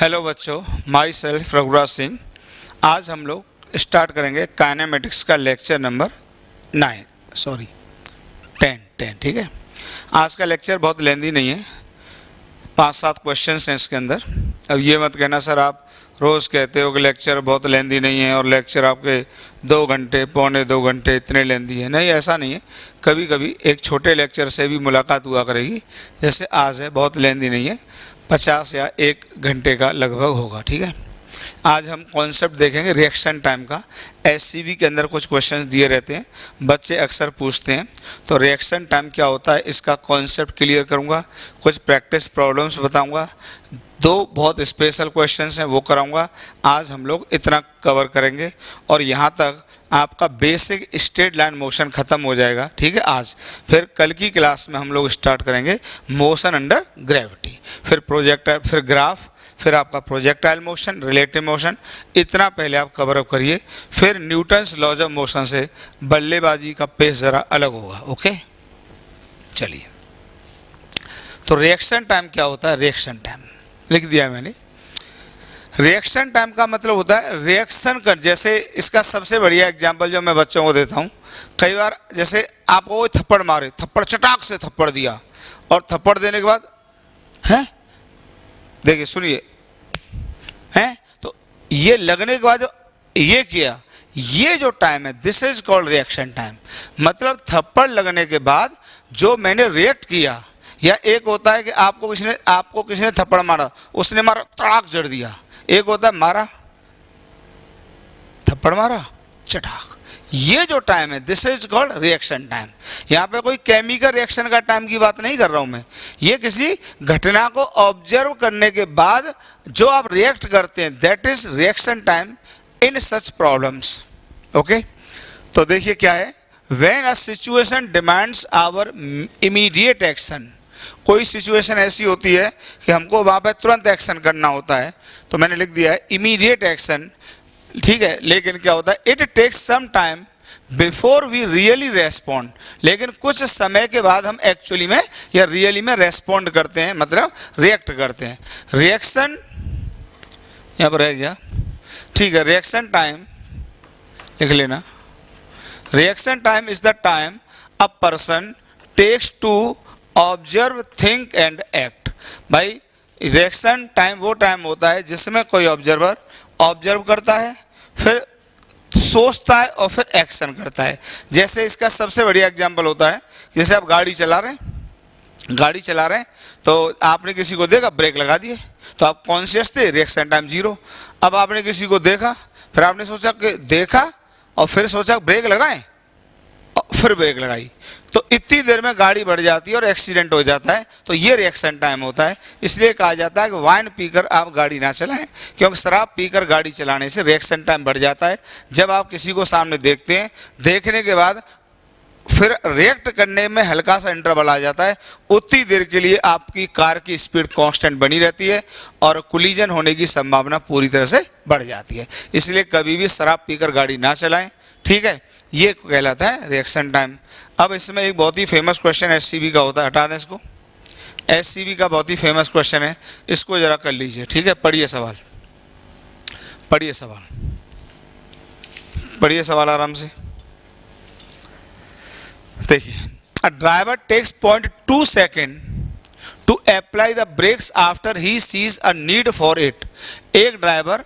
Hello बच्चों, my self Raghuraj Singh. आज हम लोग स्टार्ट करेंगे काइनेमेटिक्स का लेक्चर नंबर 10, ठीक है। आज का लेक्चर बहुत लेंदी नहीं है, 5-7 क्वेश्चंस हैं इसके अंदर। अब ये मत कहना सर आप रोज़ कहते हो कि लेक्चर बहुत लेंदी नहीं है और लेक्चर आपके 2 घंटे, पौने 2 घंटे इतने लेंदी है। नहीं, ऐसा नहीं है। कभी कभी एक छोटे लेक्चर से भी मुलाकात हुआ करेगी, जैसे आज है। बहुत लेंदी नहीं है, 50 या 1 घंटे का लगभग होगा, ठीक है। आज हम कॉन्सेप्ट देखेंगे रिएक्शन टाइम का। एससीबी के अंदर कुछ क्वेश्चंस दिए रहते हैं, बच्चे अक्सर पूछते हैं, तो रिएक्शन टाइम क्या होता है इसका कॉन्सेप्ट क्लियर करूंगा। कुछ प्रैक्टिस प्रॉब्लम्स बताऊंगा, 2 बहुत स्पेशल क्वेश्चंस हैं वो कराऊंगा। आज हम लोग इतना कवर करेंगे और यहाँ तक आपका बेसिक स्ट्रेट लाइन मोशन खत्म हो जाएगा, ठीक है। आज फिर कल की क्लास में हम लोग स्टार्ट करेंगे मोशन अंडर ग्रेविटी, फिर प्रोजेक्टाइल, फिर ग्राफ, फिर आपका प्रोजेक्टाइल मोशन, रिलेटिव मोशन। इतना पहले आप कवर अप करिए, फिर न्यूटन्स लॉज ऑफ मोशन से बल्लेबाजी का पेस ज़रा अलग होगा, ओके। चलिए, तो रिएक्शन टाइम क्या होता है? रिएक्शन टाइम लिख दिया मैंने। रिएक्शन टाइम का मतलब होता है रिएक्शन कर। जैसे इसका सबसे बढ़िया एग्जांपल जो मैं बच्चों को देता हूँ, कई बार जैसे आपको वो थप्पड़ मारे, थप्पड़ चटाक से थप्पड़ दिया, और थप्पड़ देने के बाद हैं, देखिए सुनिए, हैं, तो ये लगने के बाद जो ये किया, ये जो टाइम है, this is called reaction time. मतलब थप्पड़ लगने के बाद जो मैंने रिएक्ट किया, या एक होता है कि आपको किसी ने थप्पड़ मारा, उसने मारा तड़ाक जड़ दिया। एक होता है मारा, थप्पड़ मारा, चटाक। ये जो टाइम है, this is called reaction time. यहाँ पे कोई केमिकल रिएक्शन का टाइम की बात नहीं कर रहा हूं मैं। ये किसी घटना को ऑब्जर्व करने के बाद जो आप रिएक्ट करते हैं, that is reaction time in such problems, okay. तो देखिए क्या है, when a situation demands our immediate action. कोई सिचुएशन ऐसी होती है कि हमको वहाँ पे तुरंत एक्शन करना होता है, तो मैंने लिख दिया है इमीडिएट एक्शन, ठीक है। लेकिन क्या होता है, it takes some time before we really respond. लेकिन कुछ समय के बाद हम एक्चुअली में या रियली में रेस्पॉन्ड करते हैं, मतलब रिएक्ट करते हैं। रिएक्शन यहाँ पर रह गया, ठीक है। रिएक्शन टाइम लिख लेना। Reaction time is the time a person takes to observe, think and act. भाई, रिएक्शन टाइम वो टाइम होता है जिसमें कोई ऑब्जर्वर ऑब्जर्व करता है, फिर सोचता है और फिर एक्शन करता है। जैसे इसका सबसे बढ़िया एग्जांपल होता है, जैसे आप गाड़ी चला रहे हैं, तो आपने किसी को देखा, ब्रेक लगा दिए, तो आप कॉन्शियस थे, रिएक्शन टाइम 0। अब आपने किसी को देखा, फिर आपने सोचा कि देखा और फिर सोचा ब्रेक लगाएं, और फिर ब्रेक लगाई, तो इतनी देर में गाड़ी बढ़ जाती है और एक्सीडेंट हो जाता है। तो ये रिएक्शन टाइम होता है। इसलिए कहा जाता है कि वाइन पीकर आप गाड़ी ना चलाएं, क्योंकि शराब पीकर गाड़ी चलाने से रिएक्शन टाइम बढ़ जाता है। जब आप किसी को सामने देखते हैं, देखने के बाद फिर रिएक्ट करने में हल्का सा इंटरवल आ जाता है, उतनी देर के लिए आपकी कार की स्पीड कांस्टेंट बनी रहती है और कोलिजन होने की संभावना पूरी तरह से बढ़ जाती है। इसलिए कभी भी शराब पीकर गाड़ी ना चलाएं, ठीक है। ये कहलाता है रिएक्शन टाइम। अब इसमें एक बहुत ही फेमस क्वेश्चन एससीबी का होता है, हटा दें इसको। एससीबी का बहुत ही फेमस क्वेश्चन है, इसको जरा कर लीजिए, ठीक है। पढ़िए सवाल आराम से। देखिए, a driver takes 0.2 second to apply the brakes after he sees a need for it. एक ड्राइवर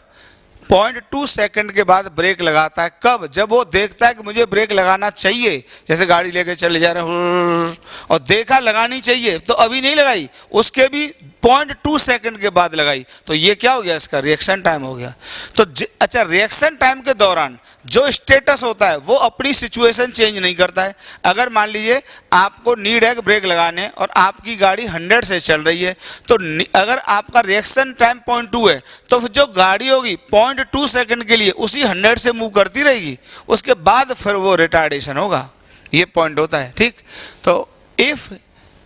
0.2 सेकंड के बाद ब्रेक लगाता है। कब? जब वो देखता है कि मुझे ब्रेक लगाना चाहिए। जैसे गाड़ी लेके चले जा रहे हैं और देखा लगानी चाहिए, तो अभी नहीं लगाई, उसके भी 0.2 सेकंड के बाद लगाई, तो ये क्या हो गया, इसका रिएक्शन टाइम हो गया। तो अच्छा, रिएक्शन टाइम के दौरान जो स्टेटस होता है वो अपनी सिचुएशन चेंज नहीं करता है। अगर मान लीजिए आपको नीड है ब्रेक लगाने और आपकी गाड़ी 100 से चल रही है, तो अगर आपका रिएक्शन टाइम 0.2 है, तो जो गाड़ी होगी 0.2 सेकंड के लिए उसी 100 से मूव करती रहेगी, उसके बाद फिर वो रिटार्डेशन होगा। ये पॉइंट होता है, ठीक। तो if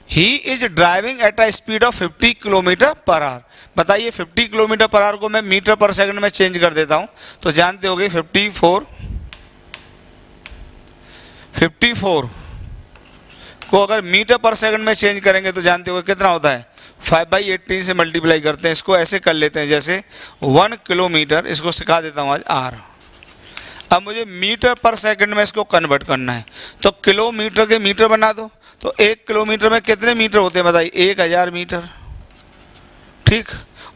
he is driving at a speed of 50 kilometre per hour. बताइए, 50 किलोमीटर पर आवर को मैं मीटर पर सेकंड में चेंज कर देता हूं, तो जानते होंगे 54 को अगर मीटर पर सेकंड में चेंज करेंगे तो जानते होंगे कितना होता है, 5/18 से मल्टीप्लाई करते हैं, इसको ऐसे कर लेते हैं जैसे 1 किलोमीटर, इसको सिखा देता हूँ आज R। अब मुझे मीटर पर सेकंड में इसको कन्वर्ट करना है, तो किलोमीटर के मीटर बना दो, तो 1 किलोमीटर में कितने मीटर होते हैं बताइए, 1000 मीटर, ठीक।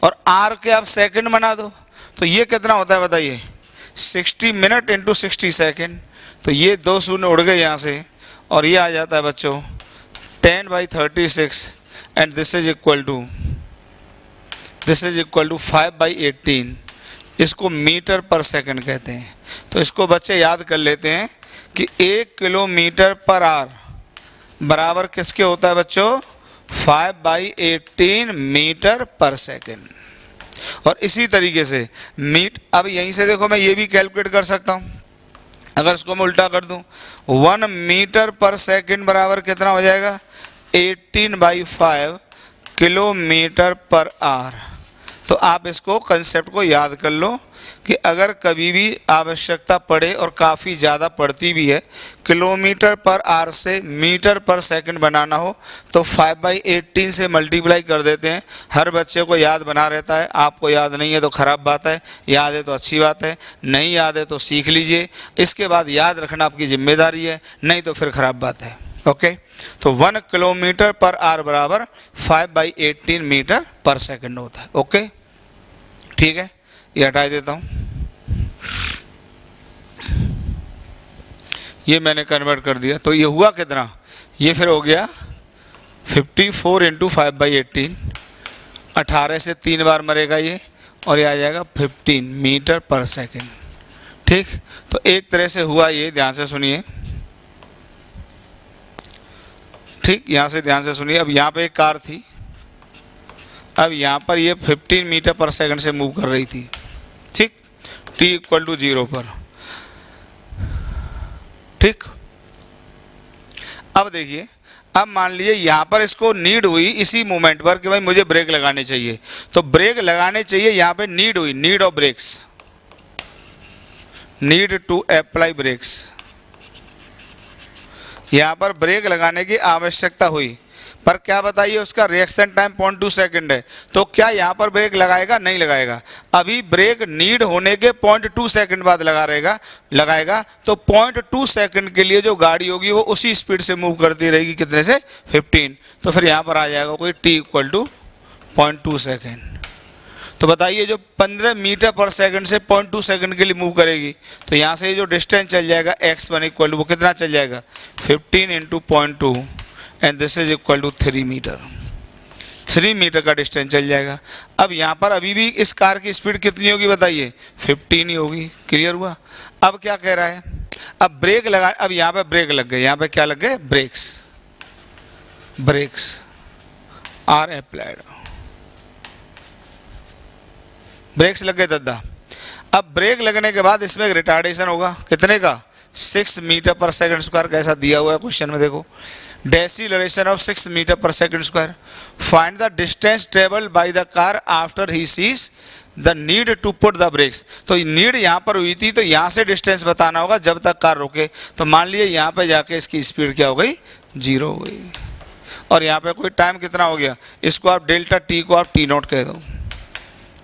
और R के आप सेकंड बना दो, तो ये कितना होता है बताइए, 60 मिनट इंटू 60 सेकेंड, तो ये 2 शून्य उड़ गए यहाँ से, और ये आ जाता है बच्चों 10/36 and this is equal to 5/18। इसको मीटर पर सेकंड कहते हैं। तो इसको बच्चे याद कर लेते हैं कि 1 किलोमीटर पर आवर बराबर किसके होता है बच्चों, 5/18 मीटर पर सेकंड। और इसी तरीके से अब यहीं से देखो मैं ये भी कैलकुलेट कर सकता हूँ, अगर इसको मैं उल्टा कर दूं, 1 मीटर पर सेकंड बराबर कितना हो जाएगा, 18/5 किलोमीटर पर आवर। तो आप इसको कंसेप्ट को याद कर लो कि अगर कभी भी आवश्यकता पड़े, और काफ़ी ज़्यादा पड़ती भी है, किलोमीटर पर आवर से मीटर पर सेकंड बनाना हो तो 5/18 से मल्टीप्लाई कर देते हैं। हर बच्चे को याद बना रहता है, आपको याद नहीं है तो ख़राब बात है, याद है तो अच्छी बात है, नहीं याद है तो सीख लीजिए, इसके बाद याद रखना आपकी जिम्मेदारी है, नहीं तो फिर ख़राब बात है। ओके, तो 1 किलोमीटर पर आवर बराबर 5/18 मीटर पर सेकंड होता है। ओके, ठीक है, ये हटा देता हूँ, ये मैंने कन्वर्ट कर दिया। तो ये हुआ कितना, ये फिर हो गया 54 इंटू 5/18, 18 से 3 बार मरेगा ये, और ये आ जाएगा 15 मीटर पर सेकंड, ठीक। तो एक तरह से हुआ ये, ध्यान से सुनिए, ठीक, यहाँ से ध्यान से सुनिए। अब यहाँ पे एक कार थी, अब यहाँ पर ये 15 मीटर पर सेकंड से मूव कर रही थी, ठीक, t = 0 पर, ठीक। अब देखिए, अब मान लीजिए यहाँ पर इसको नीड हुई इसी मोमेंट पर कि भाई मुझे ब्रेक लगाने चाहिए, तो ब्रेक लगाने चाहिए, यहाँ पे नीड हुई, need of brakes, need to apply brakes, यहाँ पर ब्रेक लगाने की आवश्यकता हुई, पर क्या बताइए उसका रिएक्शन टाइम 0.2 सेकंड है, तो क्या यहाँ पर ब्रेक लगाएगा, नहीं लगाएगा। अभी ब्रेक नीड होने के 0.2 सेकंड बाद लगाएगा, तो 0.2 सेकंड के लिए जो गाड़ी होगी वो उसी स्पीड से मूव करती रहेगी, कितने से, 15। तो फिर यहाँ पर आ जाएगा कोई t = 0.2 सेकंड। तो बताइए जो 15 मीटर पर सेकंड से 0.2 सेकंड के लिए मूव करेगी, तो यहाँ से जो डिस्टेंस चल जाएगा x1 = वो कितना चल जाएगा, 15 into 0.2 and this is equal to 3 metre, 3 metre का डिस्टेंस चल जाएगा। अब यहाँ पर अभी भी इस कार की स्पीड कितनी होगी बताइए, 15 ही होगी। क्लियर हुआ। अब क्या कह रहा है, अब ब्रेक लगा, अब यहाँ पे ब्रेक लग गए, यहाँ पे क्या लग गए, ब्रेक्स आर अप्लाइड, ब्रेक्स लग गए दादा। अब ब्रेक लगने के बाद इसमें एक रिटार्डेशन होगा, कितने का, 6 मीटर पर सेकंड स्क्वायर, कैसा दिया हुआ है क्वेश्चन में देखो, deceleration of 6 metre per second square, find the distance travelled by the car after he sees the need to put the brakes. तो नीड यहाँ पर हुई थी, तो यहाँ से डिस्टेंस बताना होगा जब तक कार रुके। तो मान लीजिए यहाँ पे जाके इसकी स्पीड क्या हो गई, 0 हो गई, और यहाँ पे कोई टाइम कितना हो गया, इसको आप डेल्टा t को आप t0 कह दो,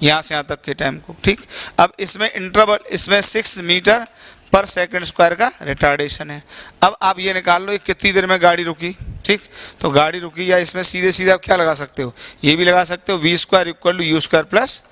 यहाँ से यहाँ तक के टाइम को, ठीक। अब इसमें इंटरवल, इसमें 6 मीटर पर सेकंड स्क्वायर का रिटार्डेशन है। अब आप ये निकाल लो कितनी देर में गाड़ी रुकी, ठीक। तो गाड़ी रुकी, या इसमें सीधे सीधे आप क्या लगा सकते हो, ये भी लगा सकते हो, v² = u² +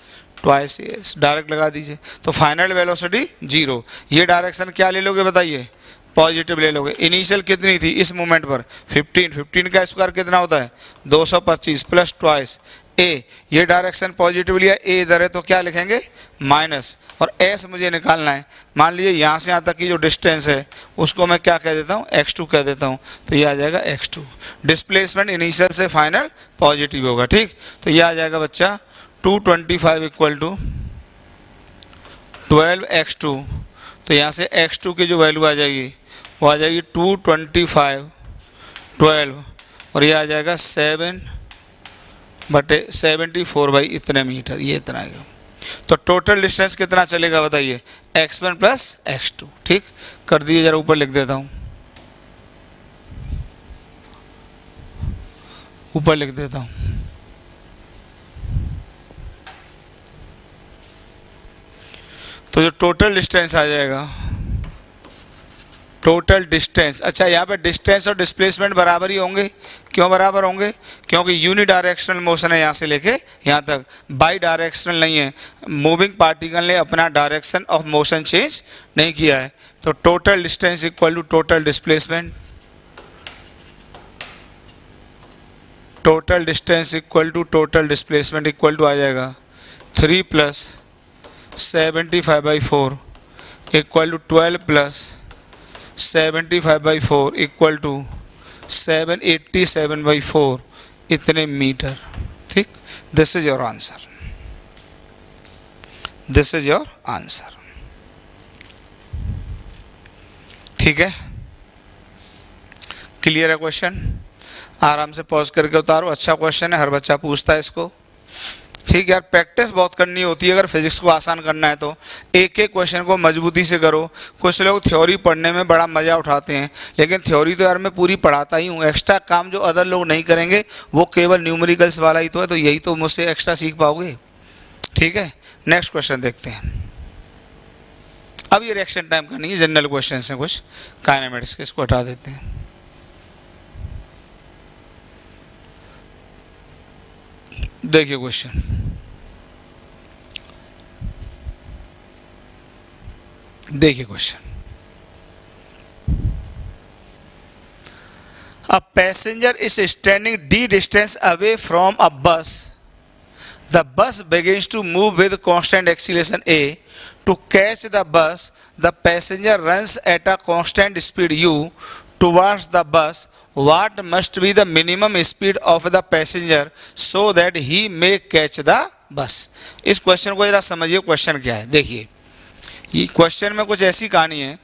2as, डायरेक्ट लगा दीजिए। तो फाइनल वेलोसिटी 0, ये डायरेक्शन क्या ले लोगे बताइए, पॉजिटिव ले लोगे। इनिशियल कितनी थी इस मोमेंट पर, 15 का स्क्वायर कितना होता है, 225 + 2 ए, ये डायरेक्शन पॉजिटिव लिया, ए इधर है तो क्या लिखेंगे, माइनस, और एस मुझे निकालना है। मान लीजिए यहाँ से यहाँ तक की जो डिस्टेंस है उसको मैं क्या कह देता हूँ, x2 कह देता हूँ, तो ये आ जाएगा x2। डिस्प्लेसमेंट इनिशियल से फाइनल पॉजिटिव होगा, ठीक। तो ये आ जाएगा बच्चा 225 = 12x2। तो यहाँ से x2 की जो वैल्यू आ जाएगी वो आ जाएगी 225 12, और ये आ जाएगा 7/74 बाई इतने मीटर, ये इतना आएगा। तो टोटल डिस्टेंस कितना चलेगा बताइए, x1 + x2, ठीक। कर दिए, जरा ऊपर लिख देता हूँ, ऊपर लिख देता हूँ, तो जो टोटल डिस्टेंस आ जाएगा, टोटल डिस्टेंस, अच्छा यहाँ पे डिस्टेंस और डिस्प्लेसमेंट बराबर ही होंगे। क्यों बराबर होंगे? क्योंकि यूनि डायरेक्शनल मोशन है यहाँ से लेके यहाँ तक, बाई डायरेक्शनल नहीं है। मूविंग पार्टिकल ने अपना डायरेक्शन ऑफ मोशन चेंज नहीं किया है। तो total distance equal to total displacement, total distance equal to total displacement equal to आ जाएगा 3 + 75/4 इक्वल टू 12 + 75/4 इक्वल टू 787/4 इतने मीटर। ठीक, this is your answer, this is your answer. ठीक है, क्लियर है क्वेश्चन? आराम से पॉज करके उतारो, अच्छा क्वेश्चन है, हर बच्चा पूछता है इसको। ठीक है यार, प्रैक्टिस बहुत करनी होती है अगर फिजिक्स को आसान करना है तो। एक एक क्वेश्चन को मजबूती से करो। कुछ लोग थ्योरी पढ़ने में बड़ा मज़ा उठाते हैं, लेकिन थ्योरी तो यार मैं पूरी पढ़ाता ही हूँ। एक्स्ट्रा काम जो अदर लोग नहीं करेंगे वो केवल न्यूमेरिकल्स वाला ही तो है, तो यही तो मुझसे एक्स्ट्रा सीख पाओगे। ठीक है, नेक्स्ट क्वेश्चन देखते हैं। अब ये रिएक्शन टाइम का नहीं है, जनरल क्वेश्चन है कुछ काइनेमेटिक्स के, इसको हटा देते हैं। देखिए क्वेश्चन, देखिए question, a passenger is standing d distance away from a bus, the बस begins to move with constant acceleration a. To catch the bus, the passenger runs at a constant speed u towards the bus. What must be the minimum speed of the passenger so that he may catch the bus? इस question को जरा समझिए, question क्या है। देखिए, ये question में कुछ ऐसी कहानी है,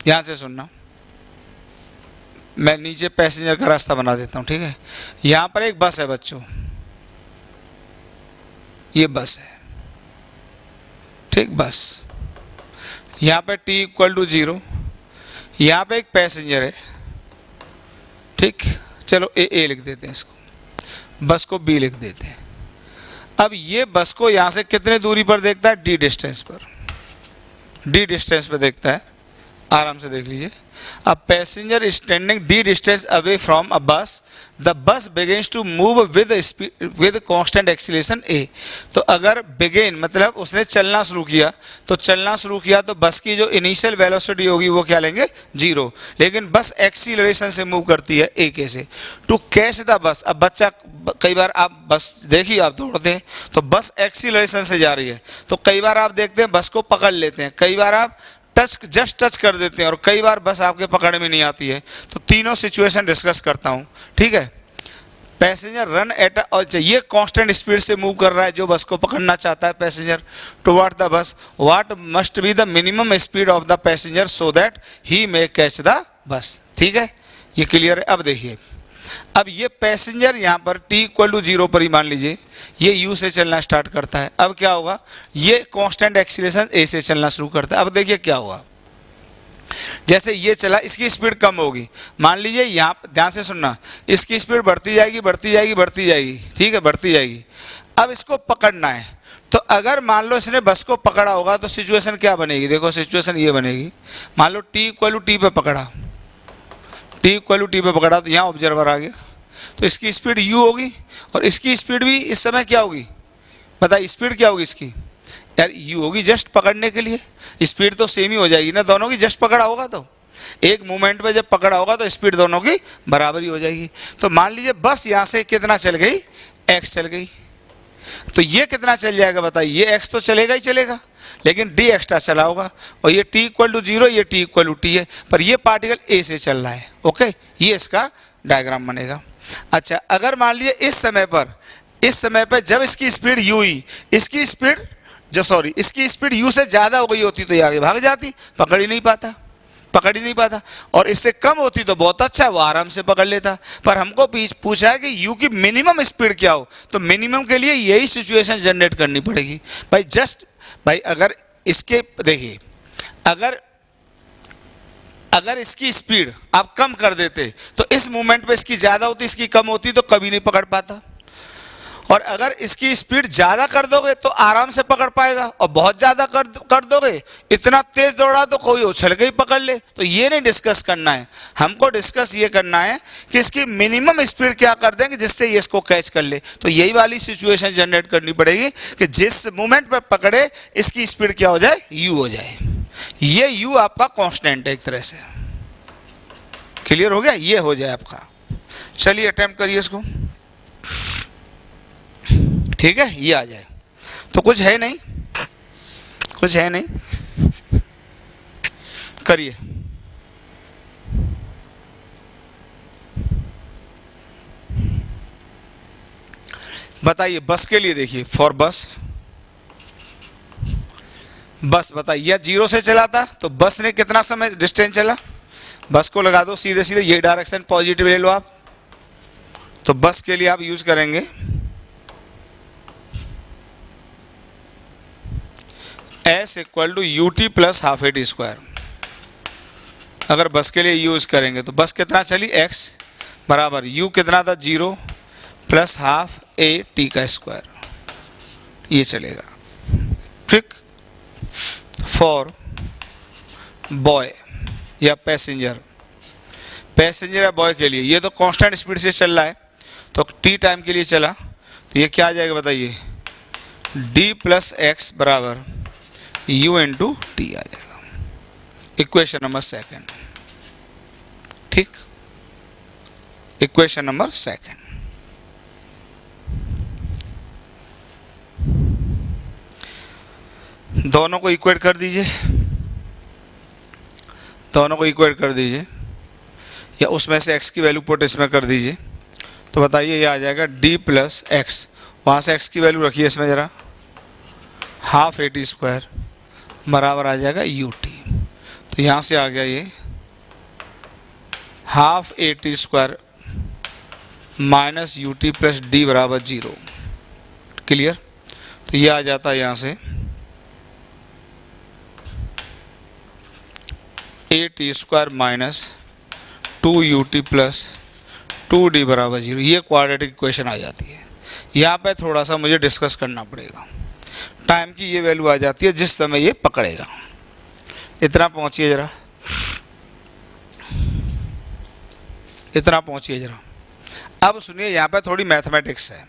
ध्यान से सुनना। मैं नीचे पैसेंजर का रास्ता बना देता हूँ। ठीक है, यहाँ पर एक बस है बच्चों, ये बस है। ठीक, बस यहाँ पे t = 0, यहाँ पे एक पैसेंजर है। ठीक, चलो ए लिख देते हैं इसको, बस को बी लिख देते हैं। अब ये बस को यहाँ से कितने दूरी पर देखता है? डी डिस्टेंस पर, डी डिस्टेंस पर देखता है। आराम से देख लीजिए, a passenger standing D distance away from a bus, the bus begins to move with constant acceleration A. तो अगर बिगिन मतलब उसने चलना शुरू किया, तो चलना शुरू किया तो बस की जो इनिशियल वेलोसिटी होगी वो क्या लेंगे? 0, लेकिन बस एक्सीलरेशन से मूव करती है ए के से। टू कैच द बस, अब बच्चा कई बार आप बस देखिए, आप दौड़ते हैं तो बस एक्सीलरेशन से जा रही है, तो कई बार आप देखते हैं बस को पकड़ लेते हैं, कई बार आप जस्ट टच कर देते हैं, और कई बार बस आपके पकड़ में नहीं आती है। तो तीनों सिचुएशन डिस्कस करता हूं। ठीक है, पैसेंजर रन एट, और ये कांस्टेंट स्पीड से मूव कर रहा है जो बस को पकड़ना चाहता है passenger, toward the bus. What must be the minimum speed of the passenger so that he may catch the bus. ठीक है, ये क्लियर है। अब देखिए, अब ये पैसेंजर यहाँ पर t = 0 पर ही मान लीजिए ये u से चलना स्टार्ट करता है। अब क्या होगा? ये कांस्टेंट एक्सीलरेशन a से चलना शुरू करता है। अब देखिए क्या हुआ, जैसे ये चला इसकी स्पीड कम होगी। मान लीजिए यहाँ, ध्यान से सुनना, इसकी स्पीड बढ़ती जाएगी बढ़ती जाएगी बढ़ती जाएगी। ठीक है, बढ़ती जाएगी। अब इसको पकड़ना है, तो अगर मान लो इसने बस को पकड़ा होगा तो सिचुएशन क्या बनेगी? देखो सिचुएशन ये बनेगी, मान लो t = t पे पकड़ा, t = t पे पकड़ा, तो यहाँ ऑब्जर्वर आ गया, तो इसकी स्पीड u होगी और इसकी स्पीड भी इस समय क्या होगी? बताइए स्पीड क्या होगी इसकी? यार u होगी जस्ट पकड़ने के लिए, स्पीड तो सेम ही हो जाएगी ना दोनों की, जस्ट पकड़ा होगा तो एक मोमेंट पे जब पकड़ा होगा तो स्पीड दोनों की बराबर ही हो जाएगी। तो मान लीजिए बस यहाँ से कितना चल गई? x चल गई, तो ये कितना चल जाएगा बताइए? ये x तो चलेगा ही चलेगा, लेकिन d एक्स्ट्रा चला होगा, और ये t = 0, ये t = t है, पर ये पार्टिकल a से चल रहा है। ओके, ये इसका डायग्राम बनेगा। अच्छा, अगर मान लीजिए इस समय पर जब इसकी स्पीड u ही, इसकी स्पीड इसकी स्पीड u से ज़्यादा हो गई होती तो ये आगे भाग जाती, पकड़ ही नहीं पाता, और इससे कम होती तो बहुत अच्छा, वो आराम से पकड़ लेता। पर हमको पूछा है कि u की मिनिमम स्पीड क्या हो, तो मिनिमम के लिए यही सिचुएशन जनरेट करनी पड़ेगी भाई। अगर इसके देखिए, अगर इसकी स्पीड आप कम कर देते तो इस मोमेंट पे इसकी ज़्यादा होती, इसकी कम होती तो कभी नहीं पकड़ पाता। और अगर इसकी स्पीड ज्यादा कर दोगे तो आराम से पकड़ पाएगा, और बहुत ज्यादा कर दोगे, इतना तेज दौड़ा तो कोई उछल के ही पकड़ ले। तो ये नहीं डिस्कस करना है, हमको डिस्कस ये करना है कि इसकी मिनिमम स्पीड क्या कर देंगे जिससे ये इसको कैच कर ले। तो यही वाली सिचुएशन जनरेट करनी पड़ेगी कि जिस मोमेंट पर पकड़े इसकी स्पीड क्या हो जाए, u हो जाए। ये u आपका कांस्टेंट है एक तरह से। क्लियर हो गया, ये हो जाए आपका। चलिए अटेम्प्ट करिए इसको, ठीक है, ये आ जाए। तो कुछ है नहीं, कुछ है नहीं, करिए। बताइए बस के लिए, देखिए फॉर बस, बस बताइए 0 से चला था तो बस ने कितना समय डिस्टेंस चला, बस को लगा दो सीधे सीधे, ये डायरेक्शन पॉजिटिव ले लो आप। तो बस के लिए आप यूज करेंगे S equal to UT plus half AT square. अगर बस के लिए यूज करेंगे तो बस कितना चली, x बराबर u कितना था 0 प्लस हाफ AT का स्क्वायर, ये चलेगा। ठीक, फॉर बॉय या पैसेंजर, पैसेंजर या बॉय के लिए ये तो कांस्टेंट स्पीड से चल रहा है, तो t टाइम के लिए चला, तो ये क्या आ जाएगा बताइए, d प्लस एक्स बराबर u इंटू टी आ जाएगा। इक्वेशन नंबर सेकंड, ठीक, इक्वेशन नंबर सेकंड। दोनों को इक्वेट कर दीजिए, दोनों को इक्वेट कर दीजिए, या उसमें से x की वैल्यू पुट इसमें कर दीजिए। तो बताइए ये आ जाएगा d प्लस एक्स, वहाँ से x की वैल्यू रखिए इसमें ज़रा, हाफ AT स्क्वायर बराबर आ जाएगा UT। तो यहाँ से आ गया ये half AT square minus UT plus D बराबर 0। क्लियर, तो ये आ जाता है यहाँ से AT square minus 2UT plus 2D बराबर 0। ये क्वाड्रेटिक इक्वेशन आ जाती है। यहाँ पे थोड़ा सा मुझे डिस्कस करना पड़ेगा, टाइम की ये वैल्यू आ जाती है जिस समय ये पकड़ेगा। इतना पहुंचिए जरा, इतना पहुंचिए जरा। अब सुनिए, यहाँ पे थोड़ी मैथमेटिक्स है,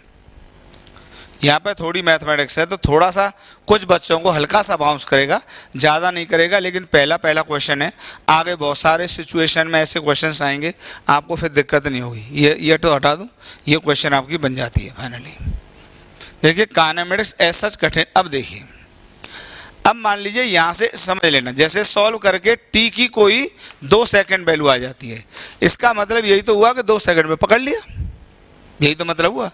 यहाँ पे थोड़ी मैथमेटिक्स है, तो थोड़ा सा कुछ बच्चों को हल्का सा बाउंस करेगा, ज़्यादा नहीं करेगा, लेकिन पहला क्वेश्चन है। आगे बहुत सारे सिचुएशन में ऐसे क्वेश्चंस आएंगे, आपको फिर दिक्कत नहीं होगी। ये तो हटा दूँ, ये क्वेश्चन आपकी बन जाती है फाइनली। देखिए काइनेमेटिक्स ऐसा कठिन। अब देखिए, अब मान लीजिए यहाँ से समझ लेना, जैसे सॉल्व करके t की कोई 2 सेकंड वैल्यू आ जाती है, इसका मतलब यही तो हुआ कि 2 सेकंड में पकड़ लिया, यही तो मतलब हुआ।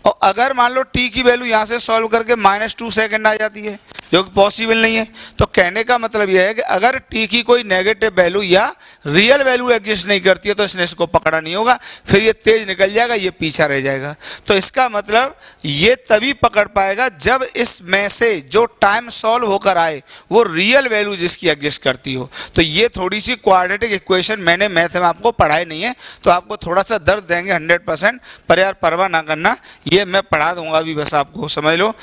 और अगर मान लो t की वैल्यू यहाँ से सॉल्व करके -2 सेकंड आ जाती है, जो कि पॉसिबल नहीं है, तो कहने का मतलब यह है कि अगर t की कोई नेगेटिव वैल्यू या रियल वैल्यू एग्जिस्ट नहीं करती है तो इसने इसको पकड़ा नहीं होगा, फिर ये तेज निकल जाएगा, ये पीछा रह जाएगा। तो इसका मतलब ये तभी पकड़ पाएगा जब इसमें से जो टाइम सॉल्व होकर आए वो रियल वैल्यू जिसकी एग्जिस्ट करती हो। तो ये थोड़ी सी क्वाड्रेटिक इक्वेशन मैंने मैथ में आपको पढ़ाई नहीं है, तो आपको थोड़ा सा दर्द देंगे 100%, पर यार परवाह ना करना, ये मैं पढ़ा दूंगा अभी, बस आपको समझ लो,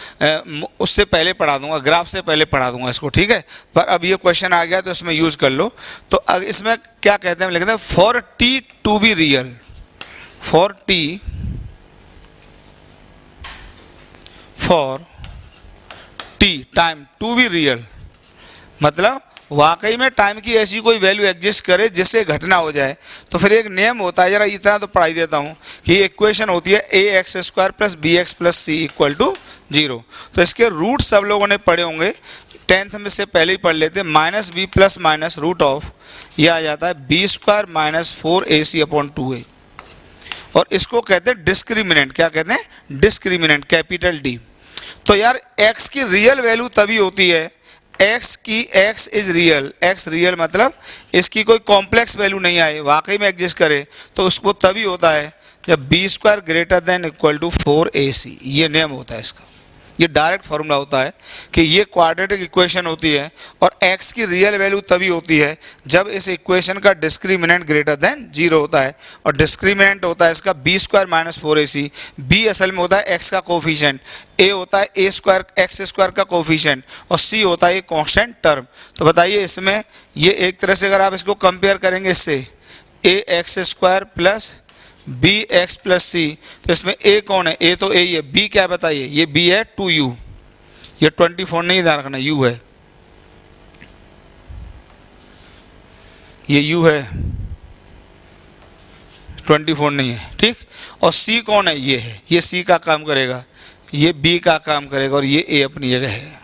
उससे पहले पढ़ा दूंगा, ग्राफ से पहले पढ़ा दूंगा इसको, ठीक है। पर अब ये क्वेश्चन आ गया तो इसमें यूज कर लो। तो इसमें क्या कहते हैं, लिखते हैं for T to be real, for T, for T time to be real, मतलब वाकई में टाइम की ऐसी कोई वैल्यू एग्जिस्ट करे जिससे घटना हो जाए। तो फिर एक नियम होता है, जरा इतना तो पढ़ाई देता हूँ, कि इक्वेशन होती है ax square plus bx plus C equal to 0। तो इसके रूट सब लोगों ने पढ़े होंगे, 10th में से पहले ही पढ़ लेते, minus B plus minus root of, यह आ जाता है B square minus 4ac upon 2a। और इसको कहते हैं डिस्क्रिमिनेंट, क्या कहते हैं, डिस्क्रिमिनेंट, कैपिटल डी। तो यार x की रियल वैल्यू तभी होती है, x की x is real, x real मतलब इसकी कोई कॉम्प्लेक्स वैल्यू नहीं आए, वाकई में एग्जिस्ट करे, तो उसको तभी होता है जब B square greater than equal to 4ac। ये नियम होता है इसका, ये डायरेक्ट फॉर्मूला होता है कि ये क्वाड्रेटिक इक्वेशन होती है और x की रियल वैल्यू तभी होती है जब इस इक्वेशन का डिस्क्रिमिनेंट ग्रेटर देन 0 होता है। और डिस्क्रिमिनेंट होता है इसका b square minus 4ac। b असल में होता है x का कोफिशिएंट, a होता है a स्क्वायर x स्क्वायर का कोफिशिएंट और c होता है ये कांस्टेंट टर्म। तो बताइए इसमें ये एक तरह से अगर आप इसको कंपेयर करेंगे इससे ax square plus B X plus C, तो इसमें a कौन है? a तो a ही है, b क्या है बताइए? ये b है 2u, ये 24 नहीं ध्यान रखना, u है, ये u है 24 नहीं है, ठीक। और c कौन है? ये है, ये c का काम करेगा, ये b का काम करेगा और ये a अपनी जगह है।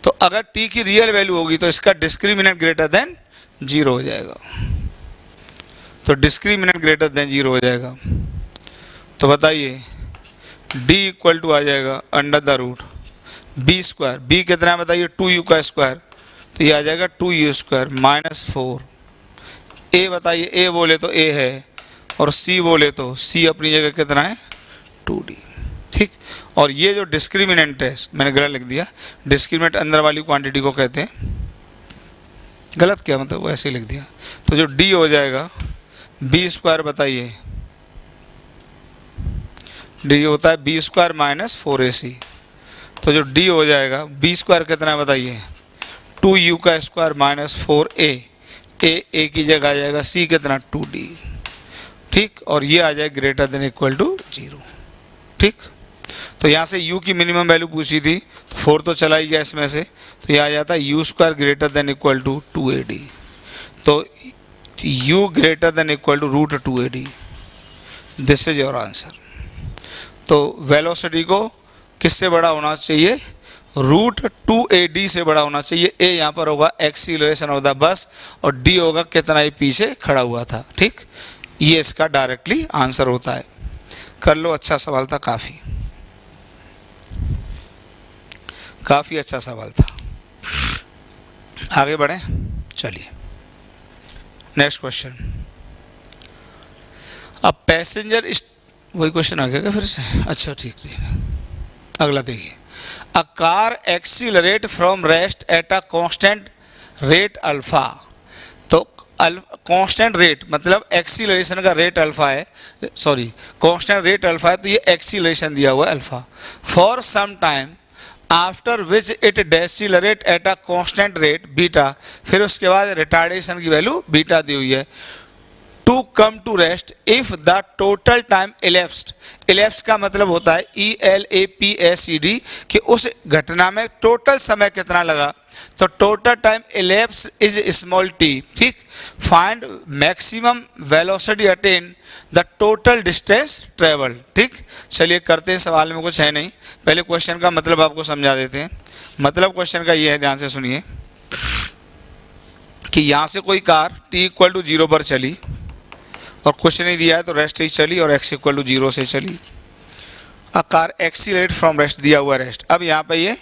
तो अगर t की रियल वैल्यू होगी तो इसका डिस्क्रिमिनेंट ग्रेटर देन 0 हो जाएगा, तो डिस्क्रिमिनेंट ग्रेटर देन 0 हो जाएगा। तो बताइए d इक्वल टू आ जाएगा under the root b square, b कितना है बताइए? 2u का स्क्वायर, तो ये आ जाएगा 2u स्क्वायर माइनस 4। a बताइए, a बोले तो a है और c बोले तो c अपनी जगह कितना है? 2d, ठीक। और ये जो डिस्क्रिमिनेंट है, मैंने गलत लिख दिया, डिस्क्रिमिनेंट अंदर वाली क्वांटिटी को कहते हैं, गलत क्या मतलब वैसे लिख दिया। तो जो d हो जाएगा बी स्क्वायर, बताइए डी होता है बी स्क्वायर माइनस 4ac। तो जो डी हो जाएगा बी स्क्वायर कितना है बताइए? 2u का स्क्वायर माइनस 4a, a की जगह आ जाएगा c कितना? 2d, ठीक। और ये आ जाए ग्रेटर देन इक्वल टू 0, ठीक। तो यहाँ से u की मिनिमम वैल्यू पूछी थी, तो 4 तो चला ही गया इसमें से, तो ये आ जाता है u square greater than equal to 2ad। तो u greater than equal to root 2ad, this is your answer. तो वेलोसिटी को किससे बड़ा होना चाहिए? रूट 2ad से बड़ा होना चाहिए। a यहाँ पर होगा एक्सीलरेशन ऑफ द बस और d होगा कितना ही पीछे खड़ा हुआ था, ठीक। ये इसका डायरेक्टली आंसर होता है। कर लो, अच्छा सवाल था, काफ़ी अच्छा सवाल था। आगे बढ़ें, चलिए नेक्स्ट क्वेश्चन। अब पैसेंजर, वही क्वेश्चन आ गया क्या फिर से? अच्छा ठीक, अगला देखिए। A car accelerate from rest at a constant rate alpha. तो कांस्टेंट रेट मतलब एक्सीलरेशन का रेट अल्फा है, सॉरी कांस्टेंट रेट अल्फा है, तो ये एक्सीलरेशन दिया हुआ है alpha. For some time after which it decelerate at a constant rate beta, फिर उसके बाद रिटार्डेशन की वैल्यू बीटा दी हुई है। To come to rest if the total time elapsed, elapse का मतलब होता है ELAPSED, कि उस घटना में टोटल समय कितना लगा। तो total time ellipse is small t, ठीक। Find maximum velocity attain the total distance travel, ठीक। चलिए करते हैं, सवाल में कुछ है नहीं, पहले क्वेश्चन का मतलब आपको समझा देते हैं। मतलब क्वेश्चन का ये है, ध्यान से सुनिए, कि यहाँ से कोई कार t इक्वल टू 0 पर चली और कुछ नहीं दिया है तो रेस्ट ही चली और x इक्वल टू 0 से चली। अ कार एक्सीलरेट फ्रॉम रेस्ट, दिया हुआ रेस्ट। अब यहाँ पे ये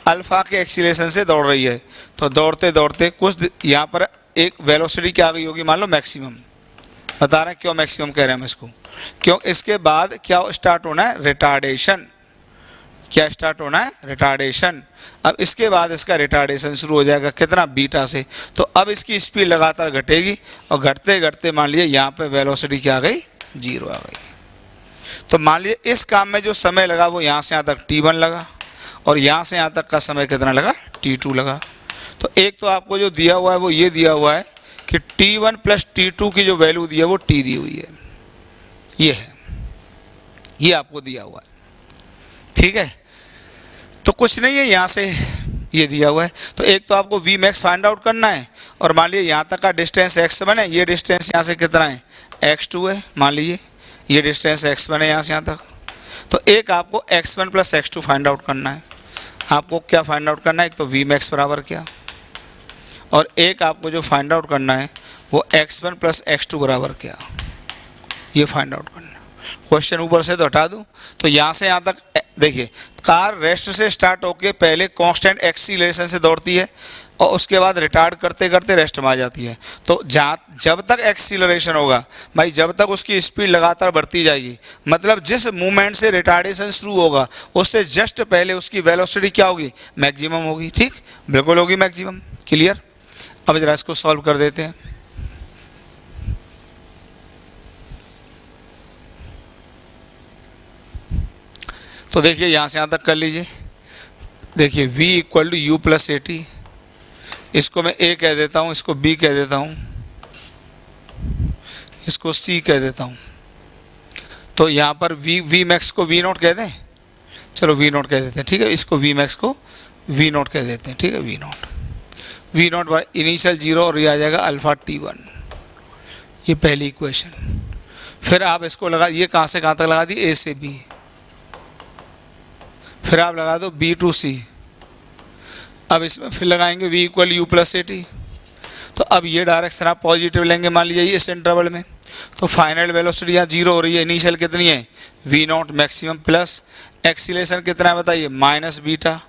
अल्फा के एक्सीलरेशन से दौड़ रही है, तो दौड़ते दौड़ते कुछ यहाँ पर एक वेलोसिटी क्या आ गई होगी, मान लो मैक्सिमम। बता रहे हैं क्यों मैक्सिमम कह रहे हैं हम इसको, क्यों इसके बाद क्या स्टार्ट होना है? रिटार्डेशन। क्या स्टार्ट होना है? रिटार्डेशन। अब इसके बाद इसका रिटार्डेशन शुरू हो जाएगा कितना? बीटा से। तो अब इसकी स्पीड लगातार घटेगी और घटते घटते मान लीजिए यहाँ पे वेलोसिटी क्या आ गई? 0 आ गई। तो मान लीजिए इस काम में जो समय लगा वो यहाँ से यहाँ तक t1 लगा और यहाँ से यहाँ तक का समय कितना लगा? t2 लगा। तो एक तो आपको जो दिया हुआ है वो ये दिया हुआ है कि t1 प्लस t2 की जो वैल्यू दी है वो t दी हुई है, ये है, ये आपको दिया हुआ है, ठीक है। तो कुछ नहीं है, यहाँ से ये दिया हुआ है। तो एक तो आपको v मैक्स फाइंड आउट करना है और मान लीजिए यहाँ तक का डिस्टेंस x1 है, ये डिस्टेंस यहाँ से कितना है? x2 है, मान लीजिए ये डिस्टेंस x1 है यहाँ से यहाँ तक। तो एक आपको x1 plus x2 find out करना है। आपको क्या फाइंड आउट करना है? एक तो v मैक्स बराबर क्या, और एक आपको जो फाइंड आउट करना है वो x1 प्लस x2 बराबर क्या, ये फाइंड आउट करना है। क्वेश्चन ऊपर से तो हटा दूँ, तो यहाँ से यहाँ तक देखिए, कार रेस्ट से स्टार्ट होके पहले कांस्टेंट एक्सीलरेशन से दौड़ती है और उसके बाद रिटार्ड करते करते रेस्ट में आ जाती है। तो जब तक एक्सीलरेशन होगा भाई, जब तक उसकी स्पीड लगातार बढ़ती जाएगी, मतलब जिस मूवमेंट से रिटार्डेशन शुरू होगा उससे जस्ट पहले उसकी वेलोसिटी क्या होगी, मैक्सिमम होगी। ठीक, बिल्कुल होगी मैक्सिमम। क्लियर। अब जरा इसको सॉल्व कर देते हैं। तो देखिए यहाँ से यहाँ तक कर लीजिए। देखिए v equal to U plus A T, इसको मैं a कह देता हूँ, इसको b कह देता हूँ, इसको c कह देता हूँ। तो यहाँ पर v मैक्स को v नोट कह दें, चलो v नोट कह देते हैं। ठीक है, इसको v मैक्स को v नोट कह देते हैं। ठीक है, v नोट बाय इनिशियल 0 और ये आ जाएगा अल्फा t1। ये पहली इक्वेशन। फिर आप इसको लगा, ये कहाँ से कहाँ तक लगा दी, a से b। फिर आप लगा दो b टू c। अब इसमें फिर लगाएंगे v equal you plus A T. तो अब ये डायरेक्शन आप पॉजिटिव लेंगे मान लीजिए इस इंटरवल में। तो फाइनल वेलोसिटी यहाँ 0 हो रही है, इनिशियल कितनी है v not maximum, plus acceleration कितना है बताइए, माइनस बीटा,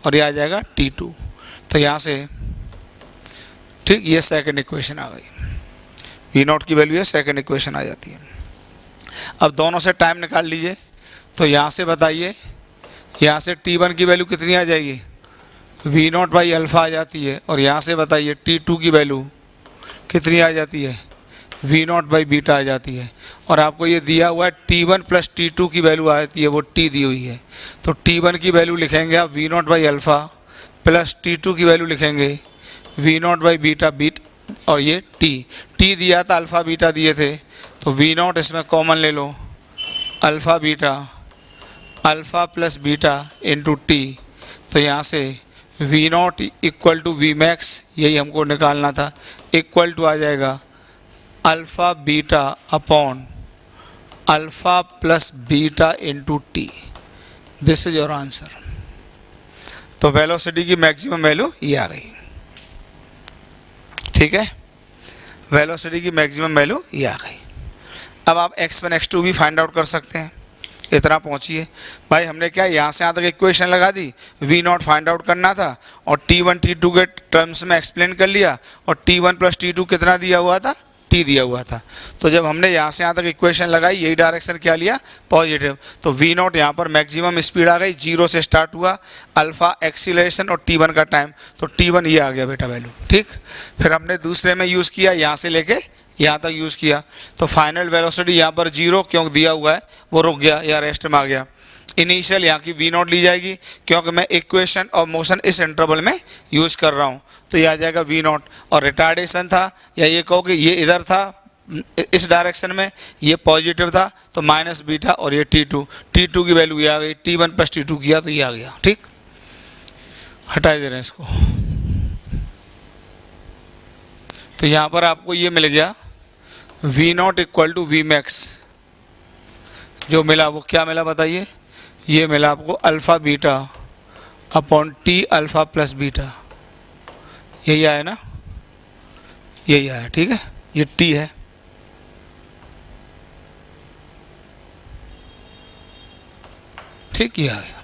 और ये आ जाएगा t2। तो यहाँ से ठीक, ये सेकंड इक्वेशन आ गई। v नॉट की वैल्यू है, सेकंड इक्वेशन आ जाती है। अब दोनों से टाइम निकाल लीजिए। तो यहाँ से बताइए, यहाँ से t1 की वैल्यू कितनी आ जाएगी, v नॉट बाई अल्फ़ा आ जाती है, और यहाँ से बताइए t2 की वैल्यू कितनी आ जाती है, v नॉट बाई बीटा आ जाती है। और आपको ये दिया हुआ है t1 प्लस t2 की वैल्यू आ जाती है, वो t दी हुई है। तो t1 की वैल्यू लिखेंगे आप v not by alpha, plus t2 की वैल्यू लिखेंगे v नॉट बाई बीटा और ये t दिया था, अल्फ़ा बीटा दिए थे। तो v नॉट इसमें कॉमन ले लो, alpha beta, alpha plus beta into T. तो यहाँ से v not equal to V max, यही हमको निकालना था, इक्वल टू आ जाएगा alpha beta upon alpha plus beta into T. This is your answer. तो वेलोसिटी की मैक्सिमम वैल्यू ये आ गई। ठीक है, वेलोसिटी की मैक्सिमम वैल्यू ये आ गई। अब आप x1 x2 भी फाइंड आउट कर सकते हैं। इतना पहुंचिए भाई, हमने क्या यहाँ से यहाँ तक इक्वेशन लगा दी, v नॉट फाइंड आउट करना था और t1 t2 के टर्म्स में एक्सप्लेन कर लिया, और t1 प्लस t2 कितना दिया हुआ था, t दिया हुआ था। तो जब हमने यहाँ से यहाँ तक इक्वेशन लगाई, यही डायरेक्शन क्या लिया, पॉजिटिव। तो v नॉट यहाँ पर मैक्सिमम स्पीड आ गई, 0 से स्टार्ट हुआ, अल्फा एक्सीलरेशन और t1 का टाइम, तो t1 ये आ गया बेटा वैल्यू। ठीक, फिर हमने दूसरे में यूज़ किया, यहाँ से लेके यहाँ तक यूज़ किया। तो फाइनल वेलोसिटी यहाँ पर 0 क्यों दिया हुआ है, वो रुक गया या रेस्ट में आ गया। इनिशियल यहाँ की v नॉट ली जाएगी, क्योंकि मैं इक्वेशन और मोशन इस इंटरवल में यूज़ कर रहा हूँ। तो ये आ जाएगा v नॉट, और रिटार्डेशन था, या ये कहो कि ये इधर था इस डायरेक्शन में, ये पॉजिटिव था, तो माइनस बीटा, और ये t2 की वैल्यू ये आ गई, t1 प्लस t2 किया तो ये आ गया। ठीक, हटा दे रहे हैं इसको। तो यहाँ पर आपको ये मिल गया v not equal to V max. जो मिला वो क्या मिला बताइए, ये मिला आपको alpha beta upon t alpha plus beta. यही आया ना, यही आया। ठीक है, ये t है। ठीक, ये आ गया।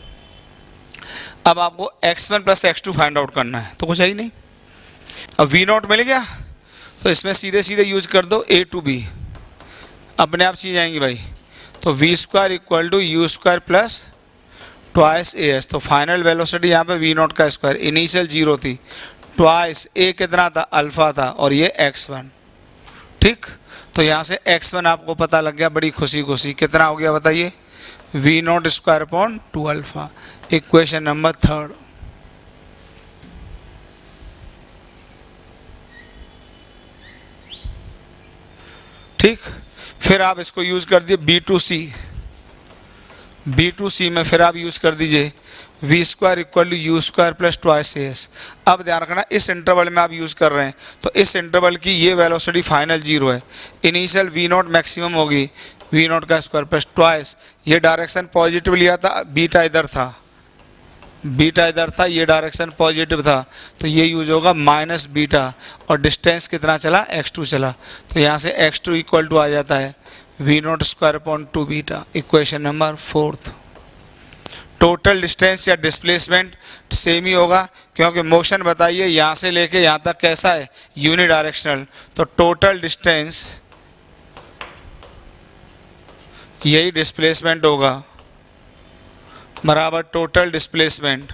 अब आपको x1 plus x2 find out करना है, तो कुछ है ही नहीं। अब v नॉट मिल गया, तो इसमें सीधे सीधे यूज कर दो a टू b, अपने आप चीज आएंगी भाई। तो v square equal to you square plus twice A S. तो फाइनल वेलोसिटी यहाँ पे v नॉट का स्क्वायर, इनिशियल 0 थी, ट्वाइस a कितना था, अल्फा था, और ये x1। ठीक, तो यहाँ से x1 आपको पता लग गया, बड़ी खुशी खुशी। कितना हो गया बताइए, v not square upon 2 alpha. Equation number 3। ठीक, फिर आप इसको यूज़ कर दिए b2c में, फिर आप यूज़ कर दीजिए v square equal to you square plus twice A S. अब ध्यान रखना, इस इंटरवल में आप यूज़ कर रहे हैं, तो इस इंटरवल की ये वेलोसिटी फाइनल 0 है। इनिशियल v नॉट मैक्सिमम होगी, v नॉट का स्क्वायर प्लस ट्वाइस, ये डायरेक्शन पॉजिटिव लिया था, बीटा इधर था, ये डायरेक्शन पॉजिटिव था, तो ये यूज होगा माइनस बीटा, और डिस्टेंस कितना चला, x2 चला। तो यहाँ से x2 इक्वल टू आ जाता है v not square upon 2 beta. Equation number 4। Total distance या डिस्प्लेसमेंट सेम ही होगा, क्योंकि मोशन बताइए यहाँ से लेके यहाँ तक कैसा है, यूनिडायरेक्शनल। तो टोटल डिस्टेंस यही डिस्प्लेसमेंट होगा बराबर total displacement,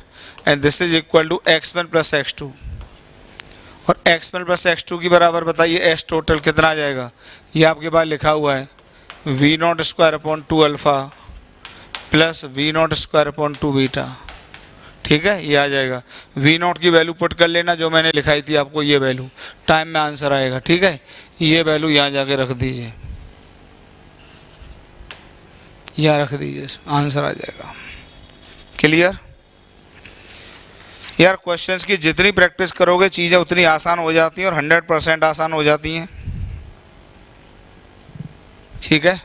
and this is equal to x1 plus x2। और x1 प्लस x2 की बराबर बताइए s टोटल कितना आ जाएगा, ये आपके पास लिखा हुआ है v0 square upon 2 alpha plus v0 square upon 2 beta. ठीक है, ये आ जाएगा। v0 की वैल्यू पुट कर लेना जो मैंने लिखाई थी आपको, ये वैल्यू टाइम में आंसर आएगा। ठीक है, ये वैल्यू यहाँ जाके रख दीजिए, यहाँ रख दीजिए, आंसर आ जाएगा। क्लियर यार? क्वेश्चंस की जितनी प्रैक्टिस करोगे चीज़ें उतनी आसान हो जाती हैं और 100% आसान हो जाती हैं। ठीक है,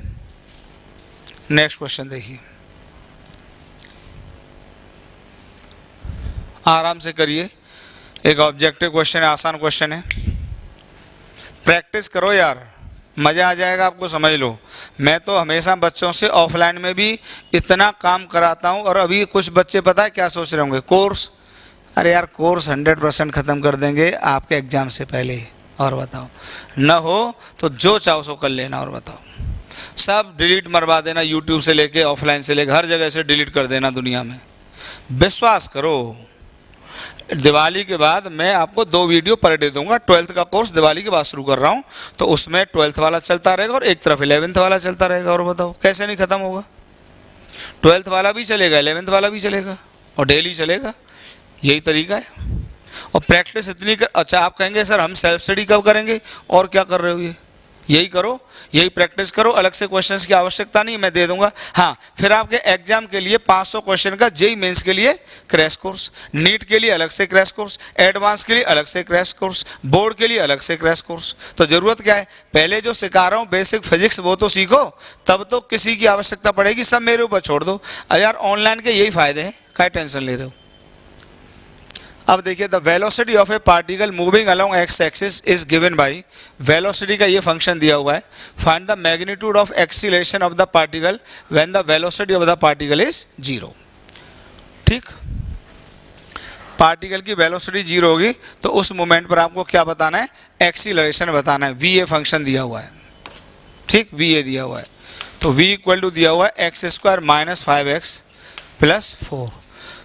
नेक्स्ट क्वेश्चन देखिए, आराम से करिए, एक ऑब्जेक्टिव क्वेश्चन है, आसान क्वेश्चन है। प्रैक्टिस करो यार, मज़ा आ जाएगा आपको, समझ लो। मैं तो हमेशा बच्चों से ऑफलाइन में भी इतना काम कराता हूँ, और अभी कुछ बच्चे पता है क्या सोच रहे होंगे, कोर्स, अरे यार कोर्स 100% ख़त्म कर देंगे आपके एग्ज़ाम से पहले। और बताओ, न हो तो जो चाहो सो कर लेना, और बताओ सब डिलीट मरवा देना, यूट्यूब से लेके ऑफलाइन से लेके हर जगह से डिलीट कर देना दुनिया में। विश्वास करो, दिवाली के बाद मैं आपको 2 वीडियो पर डे दूंगा। 12th का कोर्स दिवाली के बाद शुरू कर रहा हूँ, तो उसमें 12th वाला चलता रहेगा और एक तरफ 11th वाला चलता रहेगा। और बताओ कैसे नहीं ख़त्म होगा? 12th वाला भी चलेगा, 11th वाला भी चलेगा, और डेली चलेगा। यही तरीका है। और प्रैक्टिस इतनी कर, अच्छा आप कहेंगे सर हम सेल्फ स्टडी कब करेंगे, और क्या कर रहे हो, ये यही करो, यही प्रैक्टिस करो, अलग से क्वेश्चंस की आवश्यकता नहीं, मैं दे दूंगा। हाँ, फिर आपके एग्जाम के लिए 500 क्वेश्चन का जेईई मेंस के लिए क्रैश कोर्स, नीट के लिए अलग से क्रैश कोर्स, एडवांस के लिए अलग से क्रैश कोर्स, बोर्ड के लिए अलग से क्रैश कोर्स। तो जरूरत क्या है, पहले जो सिखा रहा हूँ बेसिक फिजिक्स वो तो सीखो, तब तो किसी की आवश्यकता पड़ेगी, सब मेरे ऊपर छोड़ दो। अब यार ऑनलाइन के यही फायदे हैं, क्या टेंशन ले रहे हो। अब देखिए, the velocity of A particle moving along x axis is given by, velocity का ये फंक्शन दिया हुआ है, find the magnitude of acceleration of the particle when the velocity of the particle is 0। ठीक, पार्टिकल की वेलोसिटी 0 होगी तो उस मोमेंट पर आपको क्या बताना है, एक्सीलरेशन बताना है। वी ए फंक्शन दिया हुआ है, ठीक, वी ए दिया हुआ है, तो वी इक्वल टू दिया हुआ है x square minus 5x plus 4।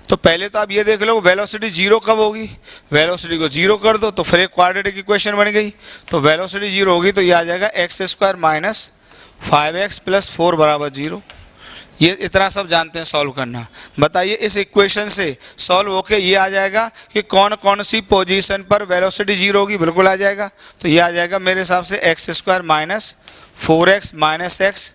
तो पहले तो आप ये देख लो वेलोसिटी 0 कब होगी, वेलोसिटी को 0 कर दो तो फिर एक क्वाड्रेटिक इक्वेशन बन गई। तो वेलोसिटी 0 होगी तो ये आ जाएगा x square minus 5x plus 4 बराबर 0। ये इतना सब जानते हैं सॉल्व करना। बताइए इस इक्वेशन से सॉल्व होके ये आ जाएगा कि कौन कौन सी पोजीशन पर वेलोसिटी 0 होगी, बिल्कुल आ जाएगा। तो ये आ जाएगा मेरे हिसाब से X square minus 4x minus X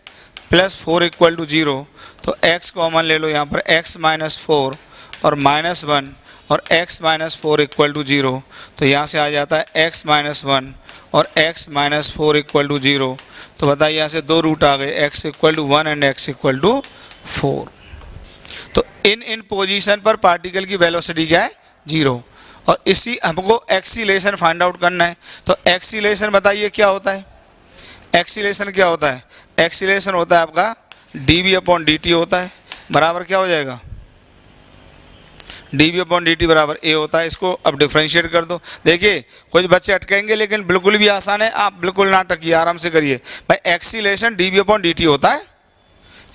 plus 4 equal to 0। तो x कॉमन ले लो यहाँ पर, x माइनस 4 और माइनस 1 और x माइनस 4 इक्वल टू 0। तो यहाँ से आ जाता है x माइनस 1 और x माइनस 4 इक्वल टू 0। तो बताइए यहाँ से 2 रूट आ गए, x equal to 1 and x equal to 4। तो इन पोजीशन पर पार्टिकल की वेलोसिटी क्या है, 0। और इसी हमको एक्सीलरेशन फाइंड आउट करना है। तो एक्सीलरेशन बताइए क्या होता है, एक्सीलरेशन क्या होता है, एक्सीलरेशन होता है आपका dv अपॉन dt होता है, बराबर क्या हो जाएगा, dv अपॉन dt बराबर a होता है। इसको अब डिफरेंशिएट कर दो। देखिए कुछ बच्चे अटकेंगे लेकिन बिल्कुल भी आसान है, आप बिल्कुल ना अटकिए, आराम से करिए। भाई एक्सीलरेशन dv अपॉन dt होता है,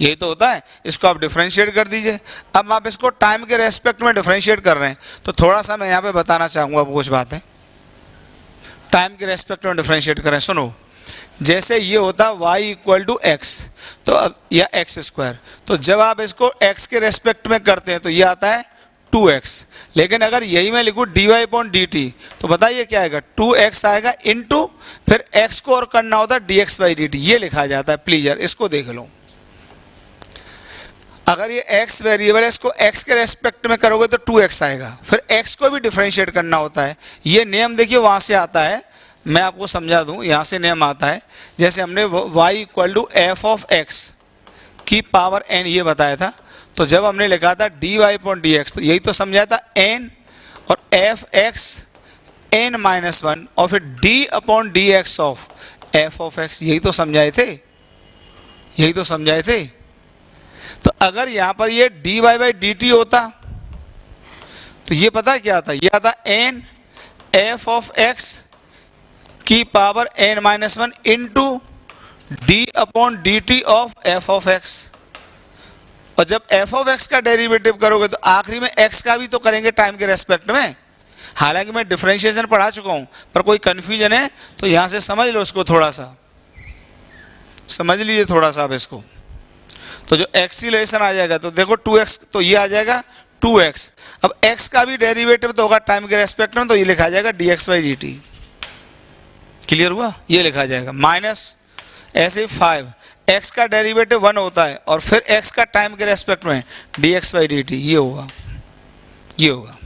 यही तो होता है। इसको आप डिफरेंशिएट कर दीजिए। अब आप इसको टाइम के रेस्पेक्ट में डिफरेंशिएट कर रहे हैं, तो थोड़ा सा मैं यहाँ पे बताना चाहूँगा आपको कुछ बातें। टाइम के रेस्पेक्ट में डिफरेंशिएट करें, सुनो। जैसे ये होता y इक्वल टू एक्स, तो अब या एक्स स्क्वायर, तो जब आप इसको x के रेस्पेक्ट में करते हैं तो ये आता है 2x। लेकिन अगर यही मैं लिखूँ dy अपॉन dt, तो बताइए क्या आएगा, 2x आएगा इनटू फिर x को और करना होता है dx बाई dt, ये लिखा जाता है। प्लीज यार इसको देख लो, अगर ये x वेरिएबल है इसको x के रेस्पेक्ट में करोगे तो 2x आएगा, फिर x को भी डिफरेंशिएट करना होता है। ये नियम देखिए वहाँ से आता है, मैं आपको समझा दूं, यहाँ से नियम आता है। जैसे हमने y equal to F of X की पावर n ये बताया था, तो जब हमने लिखा था dy अपॉन dx, तो यही तो समझाया था n और एफ एक्स n माइनस 1 और फिर d upon dx of F of x, यही तो समझाए थे, यही तो समझाए थे। तो अगर यहां पर ये dy बाई डी टी होता तो ये पता क्या आता, ये आता n f ऑफ x की power n minus one into D upon D T of f of x। और जब f ऑफ x का डेरिवेटिव करोगे तो आखिरी में x का भी तो करेंगे टाइम के रेस्पेक्ट में। हालांकि मैं डिफरेंशिएशन पढ़ा चुका हूं, पर कोई कंफ्यूजन है तो यहां से समझ लो, उसको थोड़ा सा समझ लीजिए थोड़ा सा आप इसको। तो जो एक्सीलरेशन आ जाएगा तो देखो 2x, तो ये आ जाएगा 2x। अब x का भी डेरिवेटिव तो होगा टाइम के रेस्पेक्ट में, तो ये लिखा जाएगा dx by D T. Clear हुआ? ये लिखा जाएगा माइनस ऐसे 5, x का डेरिवेटिव 1 होता है और फिर x का टाइम के रेस्पेक्ट में dx बाई डी टी, ये होगा, ये होगा।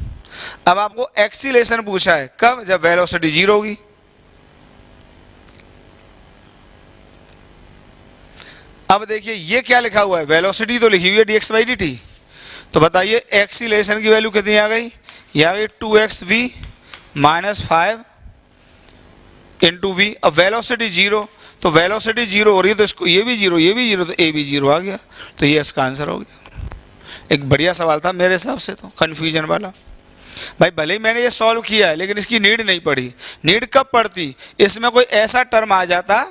अब आपको एक्सीलरेशन पूछा है कब, जब वेलोसिटी 0 होगी। अब देखिए ये क्या लिखा हुआ है, वेलोसिटी तो लिखी हुई है dx बाई डी टी। तो बताइए एक्सीलरेशन की वैल्यू कितनी आ गई, ये आ गई 2xv माइनस 5 इंटू वी। अब वेलोसिटी 0, तो वेलोसिटी 0 हो रही है तो इसको ये भी 0, ये भी 0, तो ए भी 0 आ गया। तो ये इसका आंसर हो गया। एक बढ़िया सवाल था मेरे हिसाब से, तो कंफ्यूजन वाला। भाई भले ही मैंने ये सॉल्व किया है लेकिन इसकी नीड नहीं पड़ी। नीड कब पड़ती, इसमें कोई ऐसा टर्म आ जाता,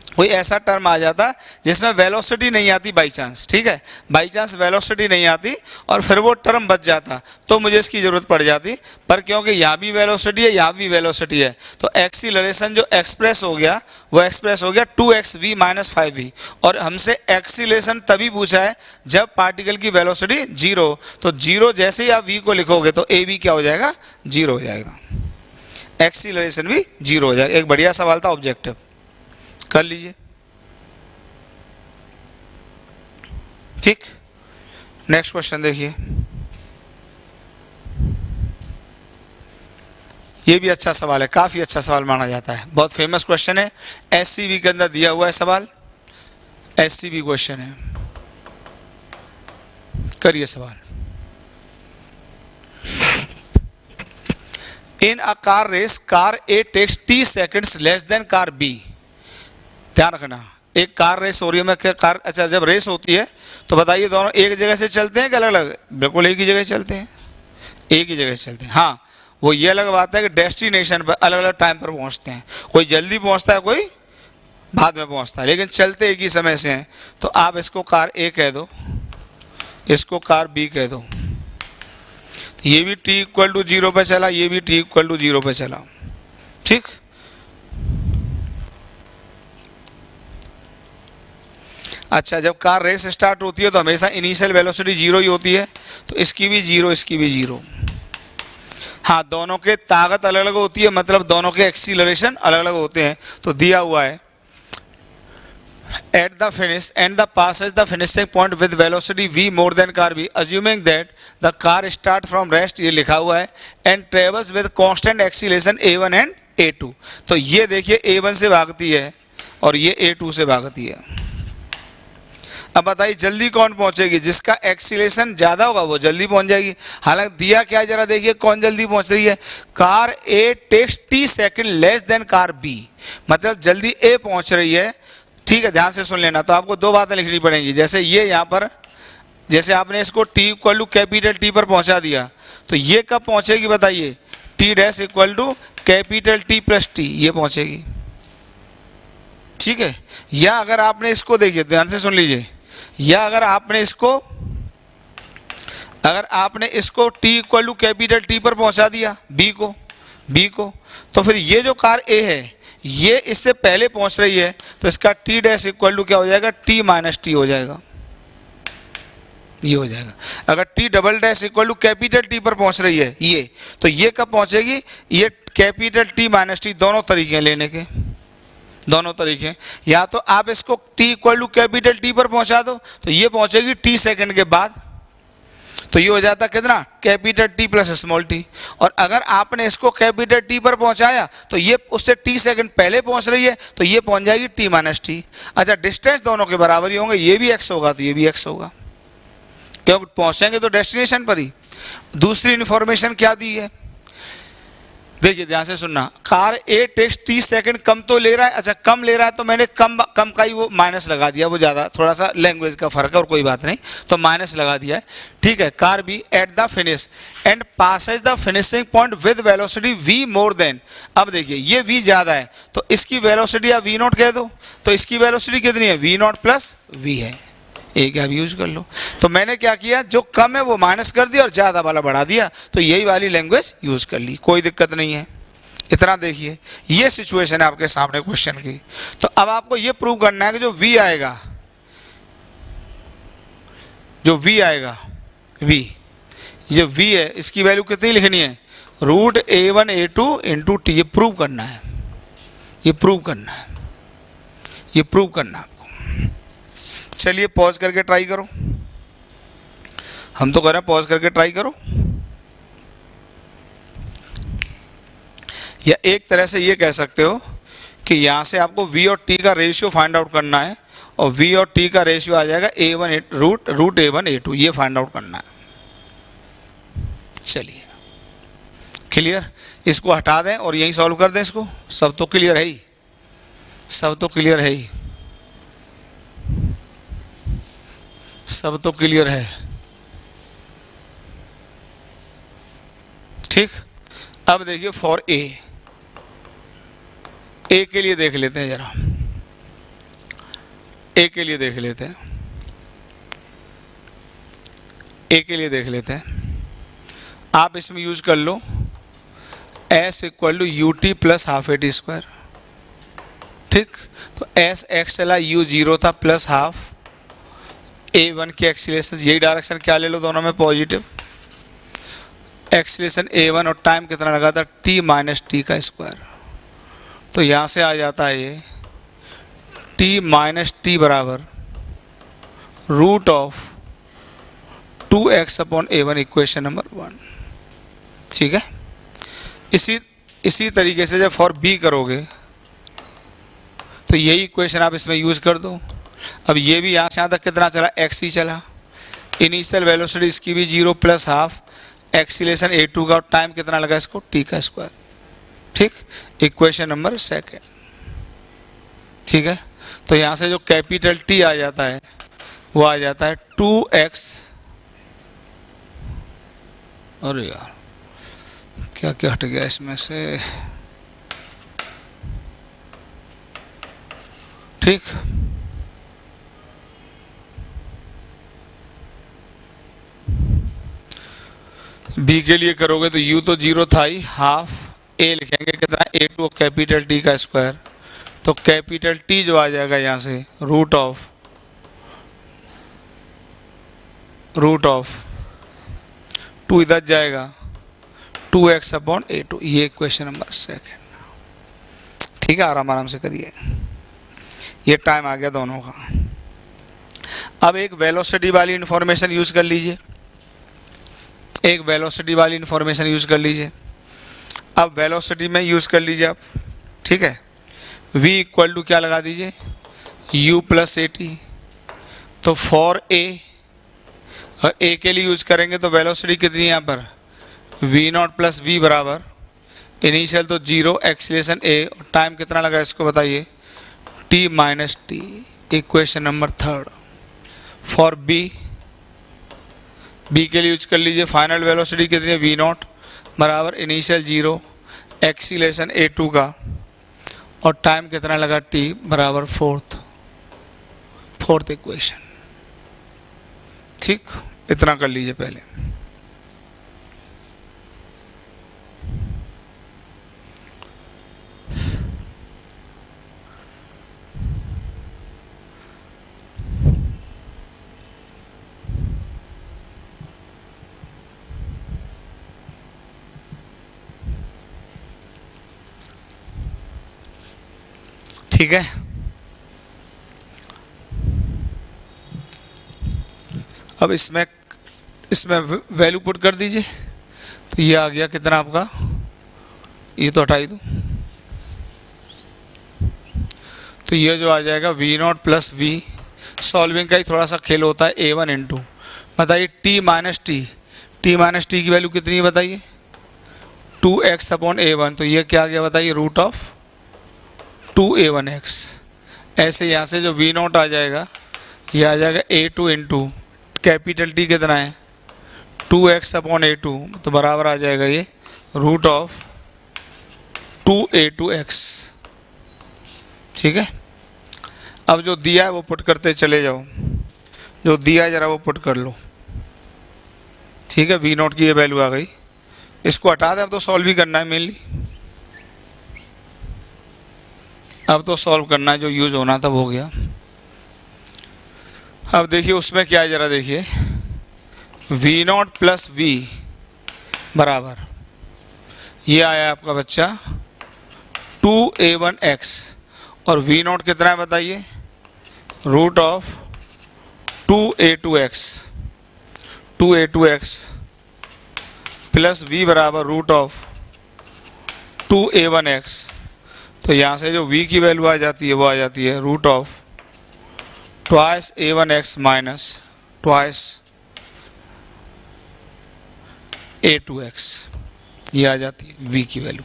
कोई ऐसा टर्म आ जाता जिसमें वेलोसिटी नहीं आती बाई चांस, ठीक है, बाई चांस वेलोसिटी नहीं आती और फिर वो टर्म बच जाता तो मुझे इसकी जरूरत पड़ जाती। पर क्योंकि यहाँ भी वेलोसिटी है, यहाँ भी वेलोसिटी है, तो एक्सीलरेशन जो एक्सप्रेस हो गया वो एक्सप्रेस हो गया 2xv माइनस 5v। और हमसे एक्सीलरेशन तभी पूछा है जब पार्टिकल की वेलोसिटी 0। तो 0 जैसे ही आप v को लिखोगे तो ए भी क्या हो जाएगा, 0 हो जाएगा, एक्सीलरेशन भी 0 हो जाएगा। एक बढ़िया सवाल था, ऑब्जेक्टिव कर लीजिए। ठीक, नेक्स्ट क्वेश्चन देखिए। ये भी अच्छा सवाल है, काफी अच्छा सवाल माना जाता है, बहुत फेमस क्वेश्चन है, एससीबी के अंदर दिया हुआ है सवाल, एससीबी क्वेश्चन है। करिए सवाल। In a car race, car A takes t seconds less than car B. ध्यान रखना, एक कार रेस हो रही है, मैं कार, अच्छा जब रेस होती है तो बताइए दोनों एक जगह से चलते हैं कि अलग अलग? बिल्कुल एक ही जगह चलते हैं, एक ही जगह चलते हैं। हाँ, वो ये अलग बात है कि डेस्टिनेशन पर अलग अलग टाइम पर पहुंचते हैं, कोई जल्दी पहुंचता है कोई बाद में पहुंचता है, लेकिन चलते एक ही समय से हैं। तो आप इसको कार ए कह दो, इसको कार बी कह दो। ये भी t इक्वल टू 0 पे चला, ये भी t इक्वल टू 0 पे चला। ठीक, अच्छा जब कार रेस स्टार्ट होती है तो हमेशा इनिशियल वेलोसिटी 0 ही होती है, तो इसकी भी 0, इसकी भी 0। हाँ, दोनों के ताकत अलग अलग होती है, मतलब दोनों के एक्सीलरेशन अलग अलग होते हैं। तो दिया हुआ है at the finish and the passes the finishing point with velocity v more than car b, assuming that the car start from rest, ये लिखा हुआ है, and travels with constant acceleration a1 and a2। तो ये देखिए a1 से भागती है और ये a2 से भागती है। अब बताइए जल्दी कौन पहुंचेगी, जिसका एक्सीलरेशन ज्यादा होगा वो जल्दी पहुंच जाएगी। हालांकि दिया क्या, जरा देखिए कौन जल्दी पहुंच रही है, car A takes t second less than car B, मतलब जल्दी ए पहुंच रही है। ठीक है, ध्यान से सुन लेना। तो आपको दो बातें लिखनी पड़ेंगी, जैसे ये यहाँ पर, जैसे आपने इसको t equal to capital T पर पहुंचा दिया, तो ये कब पहुंचेगी बताइए, t dash equal to capital T plus T, ये पहुंचेगी। ठीक है, या अगर आपने इसको, देखिए ध्यान से सुन लीजिए, या अगर आपने इसको t equal to capital T पर पहुंचा दिया b को, तो फिर ये जो कार A है ये इससे पहले पहुंच रही है, तो इसका t डैश इक्वल टू क्या हो जाएगा, t माइनस टी हो जाएगा, ये हो जाएगा। अगर t double dash equal to capital T पर पहुंच रही है ये, तो ये कब पहुंचेगी, ये कैपिटल T माइनस टी, दोनों तरीके हैं लेने के, दोनों तरीके। या तो आप इसको t equal to capital T पर पहुंचा दो तो ये पहुंचेगी t सेकंड के बाद, तो ये हो जाता कितना, capital T plus small t। और अगर आपने इसको कैपिटल T पर पहुंचाया तो ये उससे t सेकंड पहले पहुंच रही है, तो ये पहुंच जाएगी t माइनस टी। अच्छा, डिस्टेंस दोनों के बराबर ही होंगे, ये भी x होगा तो ये भी x होगा, क्योंकि पहुंचेंगे तो डेस्टिनेशन पर ही। दूसरी इंफॉर्मेशन क्या दी है, देखिए ध्यान से सुनना, car A takes T second कम तो ले रहा है, अच्छा कम ले रहा है तो मैंने कम का ही वो माइनस लगा दिया, वो ज़्यादा थोड़ा सा लैंग्वेज का फर्क है और कोई बात नहीं, तो माइनस लगा दिया है, ठीक है। Car be at the finish end passes the finishing point with velocity v more than, अब देखिए ये v ज़्यादा है तो इसकी वेलोसिटी या v नॉट कह दो, तो इसकी वेलोसिटी कितनी है, v नॉट प्लस v है, एक आप यूज कर लो। तो मैंने क्या किया, जो कम है वो माइनस कर दिया और ज़्यादा वाला बढ़ा दिया, तो यही वाली लैंग्वेज यूज कर ली, कोई दिक्कत नहीं है। इतना देखिए, ये सिचुएशन है आपके सामने क्वेश्चन की। तो अब आपको ये प्रूव करना है कि जो v आएगा, जो v आएगा v, ये v है, इसकी वैल्यू कितनी लिखनी है, root a1 a2 into t, ये प्रूव करना है, ये प्रूव करना है, ये प्रूव करना है आपको। चलिए पॉज करके ट्राई करो, हम तो कह रहे हैं पॉज करके ट्राई करो। या एक तरह से ये कह सकते हो कि यहाँ से आपको v और t का रेशियो फाइंड आउट करना है, और v और t का रेशियो आ जाएगा a1 रूट a1 a2, ये फाइंड आउट करना है। चलिए क्लियर, इसको हटा दें और यहीं सॉल्व कर दें इसको, सब तो क्लियर है ही, सब तो क्लियर है ही, सब तो क्लियर है, ठीक। अब देखिए फॉर ए के लिए देख लेते हैं जरा, ए के लिए देख लेते हैं, ए के लिए देख लेते हैं। आप इसमें यूज कर लो s equal to u t plus half A T square, ठीक। तो एस एक्स चला, u जीरो था प्लस हाफ a1 की एक्सीलरेशन, यही डायरेक्शन क्या ले लो दोनों में पॉजिटिव, एक्सीलरेशन a1 और टाइम कितना लगा था t माइनस टी का स्क्वायर, तो यहाँ से आ जाता है ये t माइनस टी बराबर root of 2x upon a1, equation number 1, ठीक है। इसी तरीके से जब फॉर b करोगे तो यही इक्वेशन आप इसमें यूज कर दो। अब ये भी यहाँ से यहाँ तक कितना चला, x ही चला, इनिशियल वेलोसिटी इसकी भी 0 प्लस हाफ, एक्सीलरेशन a2 का, और टाइम कितना लगा इसको, t का स्क्वायर, ठीक, इक्वेशन नंबर 2, ठीक है। तो यहाँ से जो कैपिटल T आ जाता है वो आ जाता है 2x, अरे यार क्या क्या हट गया इसमें से, ठीक। बी के लिए करोगे तो u तो 0 था ही, हाफ a लिखेंगे कितना, a2 कैपिटल T का स्क्वायर, तो कैपिटल T जो आ जाएगा यहाँ से रूट ऑफ 2 इधर जाएगा 2x अपॉन a2, ये क्वेश्चन नंबर 2, ठीक है। आराम से करिए, ये टाइम आ गया दोनों का। अब एक वेलोसिटी वाली इंफॉर्मेशन यूज कर लीजिए, एक वेलोसिटी वाली इंफॉर्मेशन यूज कर लीजिए। अब वेलोसिटी में यूज कर लीजिए आप, ठीक है। v इक्वल टू क्या लगा दीजिए, u प्लस ए टी, तो फॉर a, और a के लिए यूज करेंगे तो वेलोसिटी कितनी है यहाँ पर, v नॉट प्लस v बराबर इनिशियल तो 0, एक्सीलरेशन a, और टाइम कितना लगा इसको बताइए, t minus T, equation number 3। For b के लिए यूज कर लीजिए, फाइनल वेलोसिटी कितनी है, v नॉट बराबर इनिशियल 0, एक्सीलरेशन a2 का, और टाइम कितना लगा t बराबर फोर्थ इक्वेशन, ठीक। इतना कर लीजिए पहले। ठीक है, अब इसमें वैल्यू पुट कर दीजिए, तो ये आ गया कितना आपका, ये तो हटाई दूँ, तो ये जो आ जाएगा v not plus v, solving का ही थोड़ा सा खेल होता है, a1 इंटू, बताइए t माइनस टी की वैल्यू कितनी है बताइए, 2x/a1, तो ये क्या आ गया बताइए, रूट ऑफ 2a1x। ऐसे यहाँ से जो v0 आ जाएगा, ये आ जाएगा a2 इंटू कैपिटल T कितना है 2x/a2, तो बराबर आ जाएगा ये रूट ऑफ 2a2x। ठीक है, अब जो दिया है वो पुट करते चले जाओ, जो दिया है जरा वो पुट कर लो। ठीक है, v0 की ये वैल्यू आ गई, इसको हटा दें, अब तो सॉल्व ही करना है मेनली, अब तो सॉल्व करना है, जो यूज होना था वो हो गया। अब देखिए उसमें क्या है, जरा देखिए, v0 प्लस v बराबर, ये आया आपका बच्चा 2a1x, और v0 कितना है बताइए, root of 2a2x plus v बराबर रूट ऑफ 2a1x। तो यहाँ से जो v की वैल्यू आ जाती है वो आ जाती है root of twice a1x minus twice a2x, ये आ जाती है v की वैल्यू।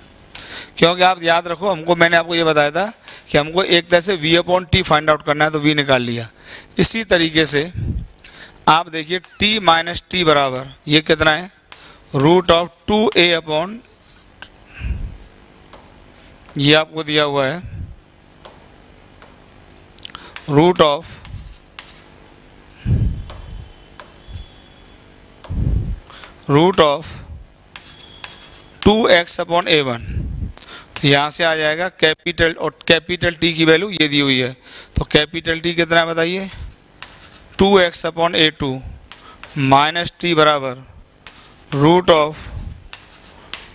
क्योंकि आप याद रखो, हमको, मैंने आपको ये बताया था कि हमको एक तरह से v/t फाइंड आउट करना है, तो v निकाल लिया। इसी तरीके से आप देखिए t माइनस टी बराबर, ये कितना है, रूट ऑफ 2a/, ये आपको दिया हुआ है रूट ऑफ 2x/a1। यहाँ से आ जाएगा कैपिटल, और कैपिटल T की वैल्यू ये दी हुई है, तो कैपिटल T कितना है बताइए, 2x/a2 माइनस टी बराबर रूट ऑफ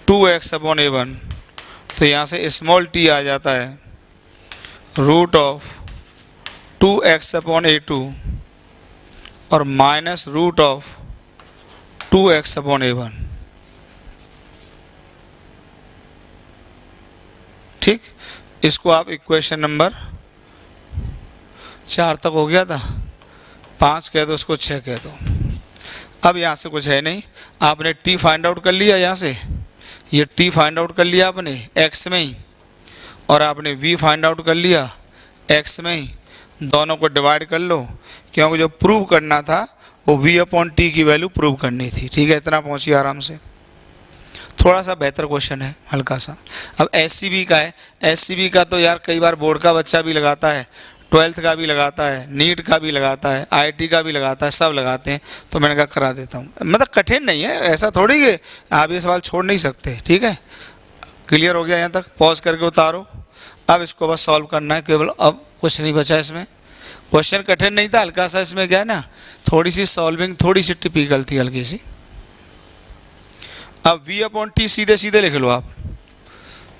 2x/a1। तो यहाँ से स्मॉल t आ जाता है रूट ऑफ 2x/a2 और माइनस रूट ऑफ 2x/a1। ठीक, इसको आप इक्वेशन नंबर 4 तक हो गया था, 5 कह दो, उसको 6 कह दो। अब यहाँ से कुछ है नहीं, आपने t फाइंड आउट कर लिया, यहाँ से ये t फाइंड आउट कर लिया आपने x में ही, और आपने v फाइंड आउट कर लिया x में ही, दोनों को डिवाइड कर लो, क्योंकि जो प्रूव करना था वो v/t की वैल्यू प्रूव करनी थी। ठीक है, इतना पहुँचिए आराम से। थोड़ा सा बेहतर क्वेश्चन है, हल्का सा। अब SCB का है, SCB का तो यार कई बार बोर्ड का बच्चा भी लगाता है, 12th का भी लगाता है, नीट का भी लगाता है, IIT का भी लगाता है, सब लगाते हैं, तो मैंने कहा करा देता हूँ। मतलब कठिन नहीं है, ऐसा थोड़ी कि आप ये सवाल छोड़ नहीं सकते। ठीक है, क्लियर हो गया यहाँ तक, पॉज करके उतारो। अब इसको बस सॉल्व करना है केवल, अब कुछ नहीं बचा इसमें। क्वेश्चन कठिन नहीं था, हल्का सा इसमें क्या है ना, थोड़ी सी सॉल्विंग थोड़ी सी टिपिकल थी, हल्की सी। अब v/t सीधे सीधे लिख लो, आप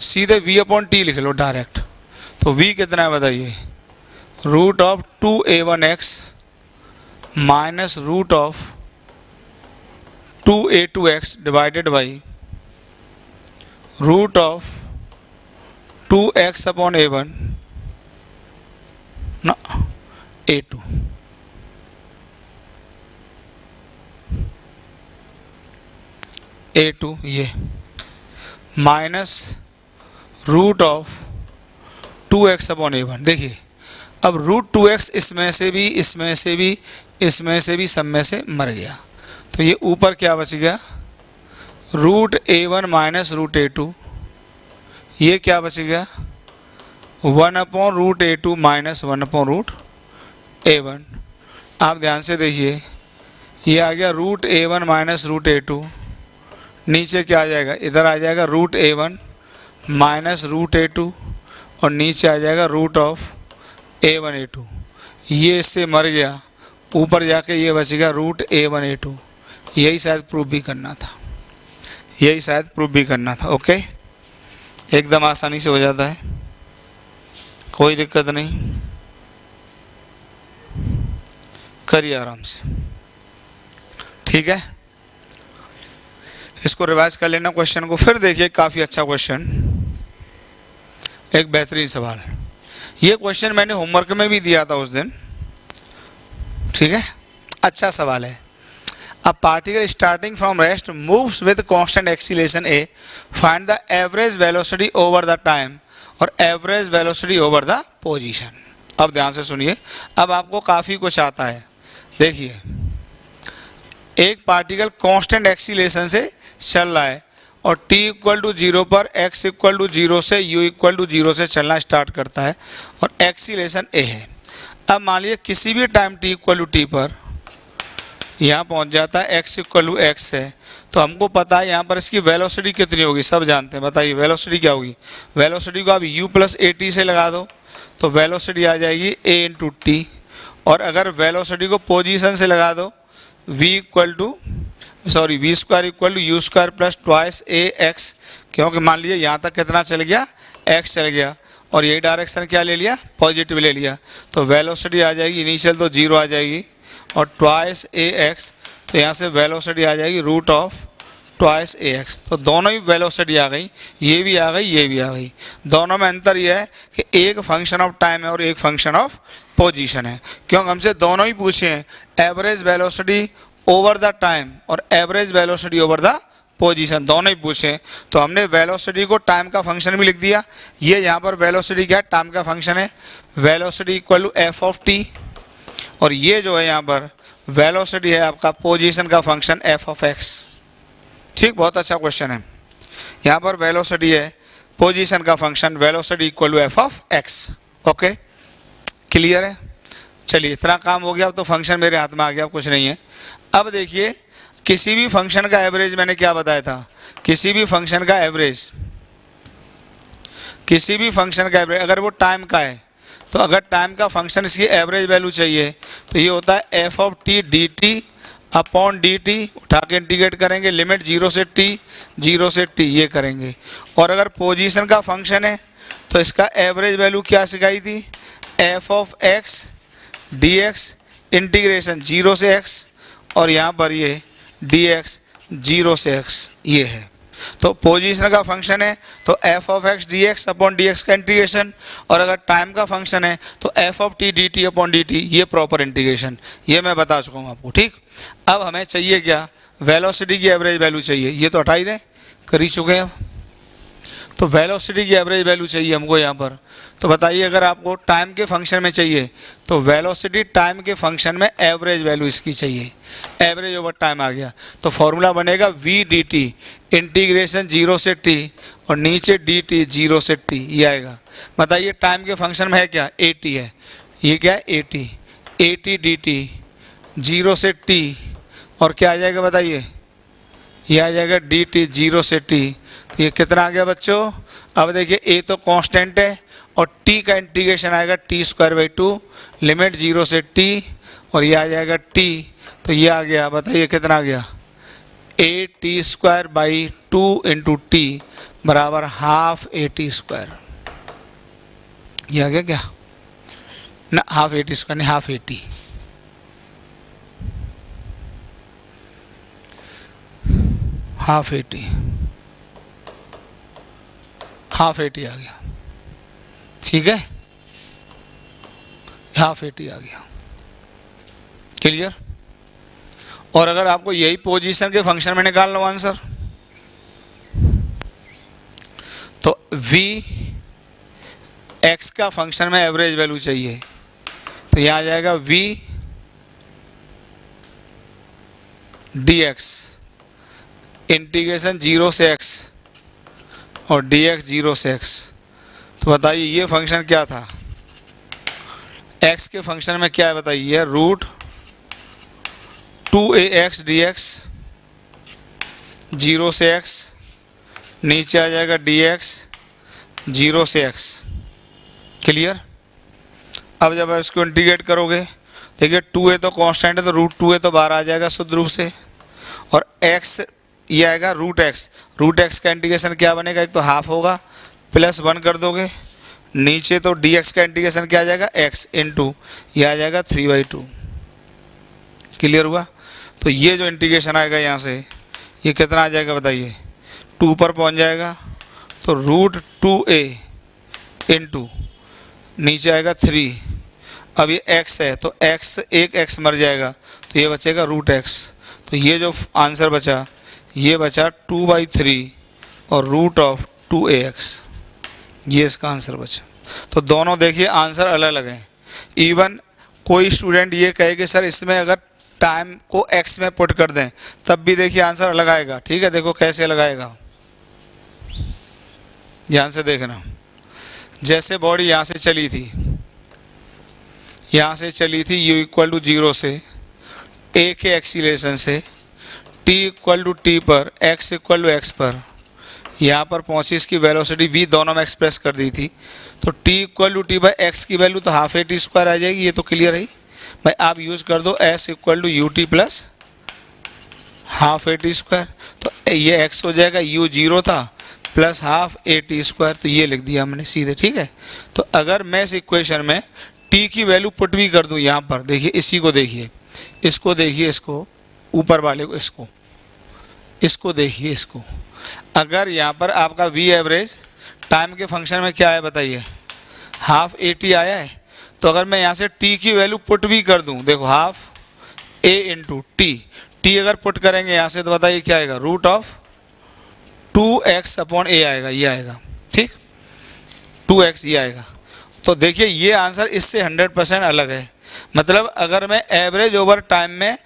सीधे v/t लिख लो डायरेक्ट। तो v कितना है बताइए, root of 2a1x minus root of 2a2x divided by root of 2x/a1 ना a2। a2 ये माइनस रूट ऑफ 2x/a1। देखिए अब रूट 2x इसमें से भी, इसमें से भी, इसमें से भी, सब में से मर गया, तो ये ऊपर क्या बच गया, root a1 minus root a2। ये क्या बच गया, 1/√a2 माइनस 1/√a1। आप ध्यान से देखिए, ये आ गया root a1 minus root a2। नीचे क्या आ जाएगा, इधर आ जाएगा root a1 minus root a2, और नीचे आ जाएगा रूट ऑफ a1 a2। ये इससे मर गया, ऊपर जाके ये बच गया रूट a1 a2। यही शायद प्रूव भी करना था, यही शायद प्रूव भी करना था। ओके, एकदम आसानी से हो जाता है, कोई दिक्कत नहीं, करिए आराम से। ठीक है, इसको रिवाइज कर लेना क्वेश्चन को, फिर देखिए काफ़ी अच्छा क्वेश्चन, एक बेहतरीन सवाल। ये क्वेश्चन मैंने होमवर्क में भी दिया था उस दिन। ठीक है, अच्छा सवाल है। A particle starting from rest moves with constant acceleration a. Find the average velocity over the time और average velocity over the position. अब ध्यान से सुनिए, अब आपको काफ़ी कुछ आता है। देखिए, एक पार्टिकल कांस्टेंट एक्सीलेशन से चल रहा है और t इक्वल टू 0 पर x इक्वल टू 0 से u इक्वल टू 0 से चलना स्टार्ट करता है और एक्सीलेशन a है। अब मान लीजिए किसी भी time t equal to t पर यहाँ पहुँच जाता है x इक्वल टू x है, तो हमको पता है यहाँ पर इसकी वेलोसिटी कितनी होगी, सब जानते हैं। बताइए वेलोसिटी क्या होगी। वेलोसिटी को आप u प्लस ए टी से लगा दो तो वेलोसिटी आ जाएगी a इंटू टी, और अगर वेलोसिटी को पोजीशन से लगा दो v square equal to you square plus twice a x, क्योंकि मान लीजिए यहाँ तक कितना चल गया, x चल गया और यही डायरेक्शन क्या ले लिया, पॉजिटिव ले लिया, तो वेलोसिटी आ जाएगी इनिशियल तो 0 आ जाएगी और ट्वाइस ए एक्स, तो यहाँ से वेलोसिटी आ जाएगी root of twice a x. तो दोनों ही वेलोसिटी आ गई, ये भी आ गई, ये भी आ गई। दोनों में अंतर यह है कि एक फंक्शन ऑफ टाइम है और एक फंक्शन ऑफ पोजीशन है, क्योंकि हमसे दोनों ही पूछे हैं, average velocity over the time और average velocity over the position, दोनों ही पूछे। तो हमने वेलोसिटी को टाइम का फंक्शन भी लिख दिया। ये यहाँ पर वेलोसिटी क्या है, टाइम का फंक्शन है, velocity equal to F of t, और ये जो है यहाँ पर वेलोसिटी है आपका पोजीशन का फंक्शन एफ ऑफ एक्स। ठीक, बहुत अच्छा क्वेश्चन है। यहाँ पर वेलोसिटी है पोजीशन का function, velocity equal to F of x. Okay, clear है। चलिए, इतना काम हो गया, अब तो फंक्शन मेरे हाथ में आ गया, अब कुछ नहीं है। अब देखिए, किसी भी फंक्शन का एवरेज मैंने क्या बताया था, किसी भी फंक्शन का एवरेज, किसी भी फंक्शन का एवरेज अगर वो टाइम का है, तो अगर टाइम का फंक्शन इसकी एवरेज वैल्यू चाहिए तो ये होता है F of T D T upon D T, उठा के इंटीग्रेट करेंगे, लिमिट 0 से t ये करेंगे। और अगर पोजीशन का फंक्शन है तो इसका एवरेज वैल्यू क्या सिखाई थी, F of x D x integration 0 से x, और यहाँ पर ये डी एक्स 0 से x ये है। तो पोजीशन का फंक्शन है तो F of x D x upon D x का इंटीग्रेशन, और अगर टाइम का फंक्शन है तो F of T D T upon D T, ये प्रॉपर इंटीग्रेशन, ये मैं बता चुका हूँ आपको। ठीक, अब हमें चाहिए क्या, वेलोसिटी की एवरेज वैल्यू चाहिए, ये तो हटा ही दें, कर ही चुके हैं। तो वेलोसिटी की एवरेज वैल्यू चाहिए हमको यहाँ पर। तो बताइए, अगर आपको टाइम के फंक्शन में चाहिए तो वेलोसिटी टाइम के फंक्शन में एवरेज वैल्यू इसकी चाहिए, एवरेज ओवर टाइम आ गया, तो फॉर्मूला बनेगा वी डी टी इंटीग्रेशन 0 से t और नीचे डी टी 0 से t, ये आएगा। बताइए, टाइम के फंक्शन में है क्या, ए टी है, ये क्या है ए टी डी टी 0 से t, और क्या आ जाएगा बताइए, ये आ जाएगा डी टी 0 से t। तो ये कितना आ गया बच्चों, अब देखिए a तो कांस्टेंट है और t का इंटीग्रेशन आएगा टी स्क्वायर बाई 2, लिमिट 0 से t, और ये आ जाएगा t, तो ये आ गया, बताइए कितना आ गया, A T square by 2 into T बराबर हाफ ए टी स्क्वायर। ये आ गया क्या ना, हाफ ए टी स्क्वायर नहीं, हाफ ए टी, हाफ ए टी, हाफ ए टी आ गया। ठीक है, हाफ ए टी आ गया, क्लियर। और अगर आपको यही पोजीशन के फंक्शन में निकालना हो आंसर, तो v x का फंक्शन में एवरेज वैल्यू चाहिए, तो यहाँ आ जाएगा v dx इंटीग्रेशन 0 से x और dx 0 से x। तो बताइए, ये फंक्शन क्या था, x के फंक्शन में क्या है बताइए, रूट 2ax dx 0 से x, नीचे आ जाएगा dx 0 से x, क्लियर। अब जब आप इसको इंटीग्रेट करोगे, देखिए 2a तो कांस्टेंट है तो रूट 2a तो बाहर आ जाएगा शुद्ध रूप से, और x ये आएगा रूट x का इंटीग्रेशन क्या बनेगा, एक तो हाफ होगा प्लस 1 कर दोगे, नीचे तो dx का इंटीग्रेशन क्या आ जाएगा, x इंटू ये आ जाएगा 3/2, क्लियर हुआ। तो ये जो इंटीग्रेशन आएगा यहाँ से, ये कितना आ जाएगा बताइए, 2 पर पहुँच जाएगा, तो रूट 2a इंटू नीचे आएगा 3, अब ये x है तो x एक x मर जाएगा तो ये बचेगा रूट x, तो तो ये जो आंसर बचा ये बचा 2/3 और √2ax, ये इसका आंसर बचा। तो दोनों देखिए आंसर अलग अलग हैं। इवन कोई स्टूडेंट ये कहे कि सर इसमें अगर टाइम को x में पुट कर दें तब भी देखिए आंसर अलग आएगा। ठीक है, देखो कैसे लगाएगा, ध्यान से देखना। जैसे बॉडी यहाँ से चली थी, यहाँ से चली थी u = 0 से a के एक्सीलरेशन से t = t पर x = x पर यहाँ पर पहुँची, इसकी वेलोसिटी v दोनों में एक्सप्रेस कर दी थी। तो t = t/x की वैल्यू तो ½ at² आ जाएगी, ये तो क्लियर है भाई। आप यूज़ कर दो s = ut + ½ at², तो ये x हो जाएगा, u 0 था प्लस ½ at², तो ये लिख दिया हमने सीधे। ठीक है, तो अगर मैं इस इक्वेशन में t की वैल्यू पुट भी कर दूं यहाँ पर, देखिए इसी को देखिए, इसको देखिए, इसको ऊपर वाले को, इसको देखिए, इसको अगर यहाँ पर आपका v एवरेज टाइम के फंक्शन में क्या है बताइए, ½ at आया है। तो अगर मैं यहाँ से t की वैल्यू पुट भी कर दूं, देखो ½ a × t अगर पुट करेंगे यहाँ से तो बताइए क्या आएगा, √2x/a आएगा, ये आएगा। ठीक, 2x ये आएगा। तो देखिए ये आंसर इससे 100% अलग है। मतलब अगर मैं एवरेज ओवर टाइम में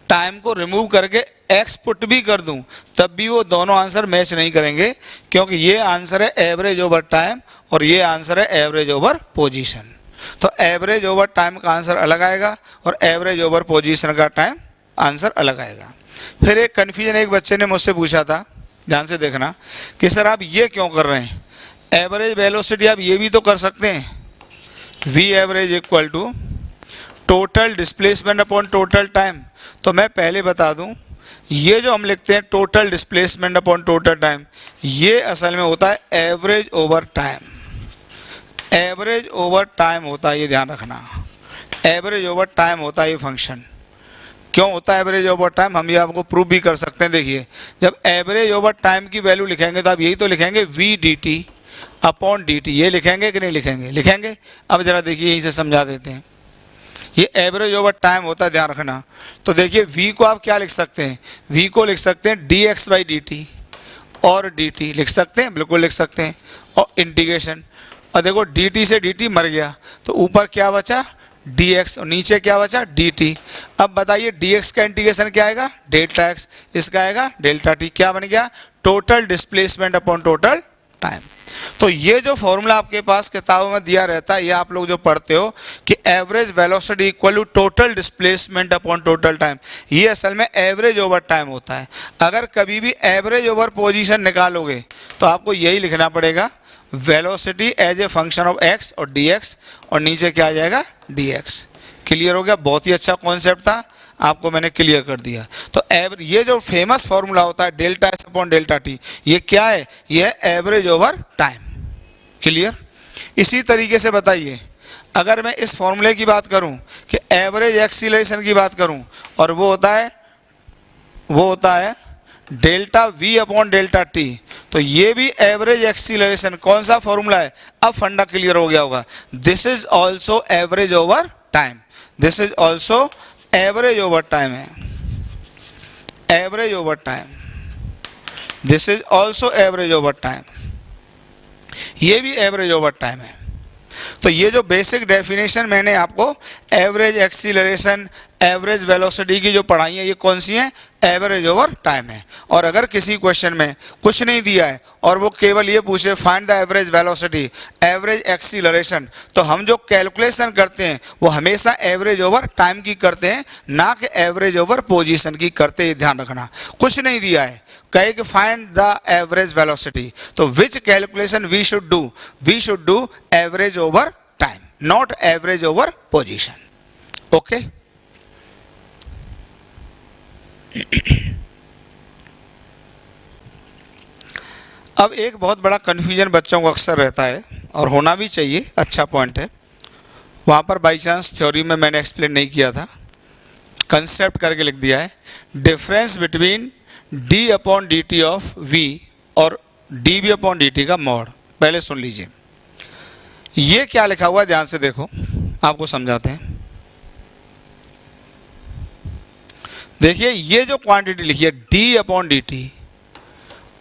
टाइम को रिमूव करके x पुट भी कर दूं तब भी वो दोनों आंसर मैच नहीं करेंगे, क्योंकि ये आंसर है एवरेज ओवर टाइम और ये आंसर है एवरेज ओवर पोजीशन। तो एवरेज ओवर टाइम का आंसर अलग आएगा और एवरेज ओवर पोजीशन का टाइम आंसर अलग आएगा। फिर एक कन्फ्यूजन एक बच्चे ने मुझसे पूछा था, ध्यान से देखना, कि सर आप ये क्यों कर रहे हैं, एवरेज वेलोसिटी आप ये भी तो कर सकते हैं, v average = total displacement upon total time. तो मैं पहले बता दूं, ये जो हम लिखते हैं total displacement upon total time, ये असल में होता है average over time. Average over time होता है, ये ध्यान रखना, एवरेज ओवर टाइम होता है ये फंक्शन। क्यों होता है एवरेज ओवर टाइम, हम ये आपको प्रूव भी कर सकते हैं। देखिए जब एवरेज ओवर टाइम की वैल्यू लिखेंगे तो आप यही तो लिखेंगे v/dt/dt, ये लिखेंगे कि नहीं लिखेंगे, लिखेंगे। अब जरा देखिए यहीं से समझा देते हैं, ये एवरेज ओवर टाइम होता है, ध्यान रखना। तो देखिए v को आप क्या लिख सकते हैं, v को लिख सकते हैं dx/dt और dt लिख सकते हैं, बिल्कुल लिख सकते हैं, और इंटीग्रेशन। और देखो dt से dt मर गया तो ऊपर क्या बचा dx और नीचे क्या बचा dt। अब बताइए dx का इंटीग्रेशन क्या आएगा, Δx, इसका आएगा Δt। क्या बन गया, total displacement upon total time. तो ये जो फॉर्मूला आपके पास किताबों में दिया रहता है, ये आप लोग जो पढ़ते हो कि average velocity = total displacement upon total time, ये असल में एवरेज ओवर टाइम होता है। अगर कभी भी एवरेज ओवर पोजीशन निकालोगे तो आपको यही लिखना पड़ेगा, velocity as a function of x और dx, और नीचे क्या आ जाएगा dx। क्लियर हो गया, बहुत ही अच्छा कॉन्सेप्ट था, आपको मैंने क्लियर कर दिया। तो ये जो फेमस फॉर्मूला होता है Δs/Δt, ये क्या है, ये है एवरेज ओवर टाइम। क्लियर। इसी तरीके से बताइए, अगर मैं इस फॉर्मूले की बात करूं कि एवरेज एक्सीलरेशन की बात करूं, और वो होता है ΔV/Δt, तो ये भी एवरेज एक्सीलरेशन, कौन सा फॉर्मूला है, अब फंडा क्लियर हो गया होगा। This is also average over time, this is also average over time है, average over time, this is also average over time, ये भी एवरेज ओवर टाइम है। तो ये जो बेसिक डेफिनेशन मैंने आपको एवरेज एक्सीलरेशन, एवरेज वेलोसिटी की जो पढ़ाई है, ये कौन सी है, एवरेज ओवर टाइम है। और अगर किसी क्वेश्चन में कुछ नहीं दिया है और वो केवल ये पूछे find the average velocity, average acceleration, तो हम जो कैलकुलेशन करते हैं वो हमेशा एवरेज ओवर टाइम की करते हैं, ना कि एवरेज ओवर पोजीशन की करते हैं। ध्यान रखना, कुछ नहीं दिया है, कहे कि फाइंड द एवरेज वेलोसिटी, तो which calculation we should do average over time, not average over position. Okay. अब एक बहुत बड़ा कन्फ्यूजन बच्चों को अक्सर रहता है, और होना भी चाहिए, अच्छा पॉइंट है। वहाँ पर बाई चांस थ्योरी में मैंने एक्सप्लेन नहीं किया था, कंसेप्ट करके लिख दिया है, difference between d/dt of v और dv/dt का मॉड। पहले सुन लीजिए, ये क्या लिखा हुआ है, ध्यान से देखो, आपको समझाते हैं। देखिए ये जो क्वांटिटी लिखी है d upon D T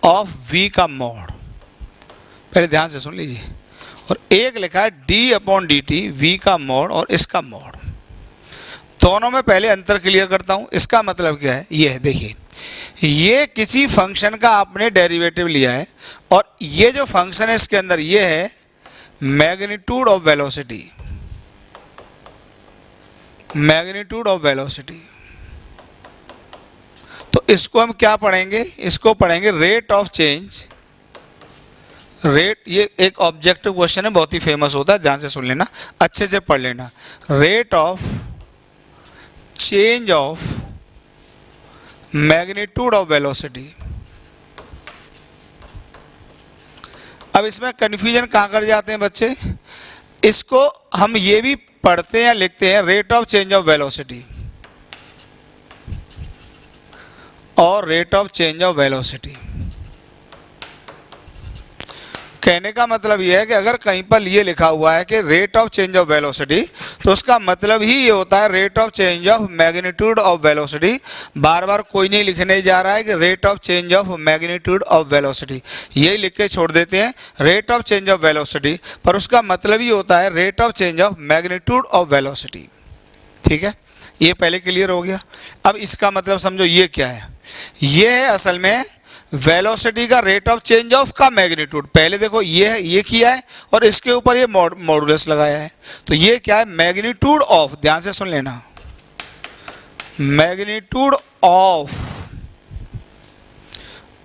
of v का मॉड, पहले ध्यान से सुन लीजिए, और एक लिखा है d upon D t v का मॉड और इसका मॉड। दोनों में पहले अंतर क्लियर करता हूं। इसका मतलब क्या है, ये है, देखिए ये किसी फंक्शन का आपने डेरिवेटिव लिया है और ये जो फंक्शन है इसके अंदर ये है magnitude of velocity, magnitude of velocity. तो इसको हम क्या पढ़ेंगे, इसको पढ़ेंगे रेट ऑफ चेंज, रेट, ये एक ऑब्जेक्टिव क्वेश्चन है, बहुत ही फेमस होता है, ध्यान से सुन लेना, अच्छे से पढ़ लेना। Rate of change of magnitude of velocity. अब इसमें कन्फ्यूजन कहाँ कर जाते हैं बच्चे, इसको हम ये भी पढ़ते हैं लिखते हैं rate of change of velocity और rate of change of velocity. कहने का मतलब यह है कि अगर कहीं पर ये लिखा हुआ है कि rate of change of velocity, तो उसका मतलब ही ये होता है rate of change of magnitude of velocity. बार बार कोई नहीं लिखने जा रहा है कि rate of change of magnitude of velocity, यही लिख के छोड़ देते हैं rate of change of velocity, पर उसका मतलब ही होता है rate of change of magnitude of velocity. ठीक है, ये पहले क्लियर हो गया। अब इसका मतलब समझो ये क्या है, ये है असल में वेलोसिटी का रेट ऑफ चेंज ऑफ का मैग्नीट्यूड। पहले देखो ये है, ये किया है और इसके ऊपर ये मॉडुलस लगाया है, तो ये क्या है मैग्नीट्यूड ऑफ, ध्यान से सुन लेना, मैग्नीट्यूड ऑफ।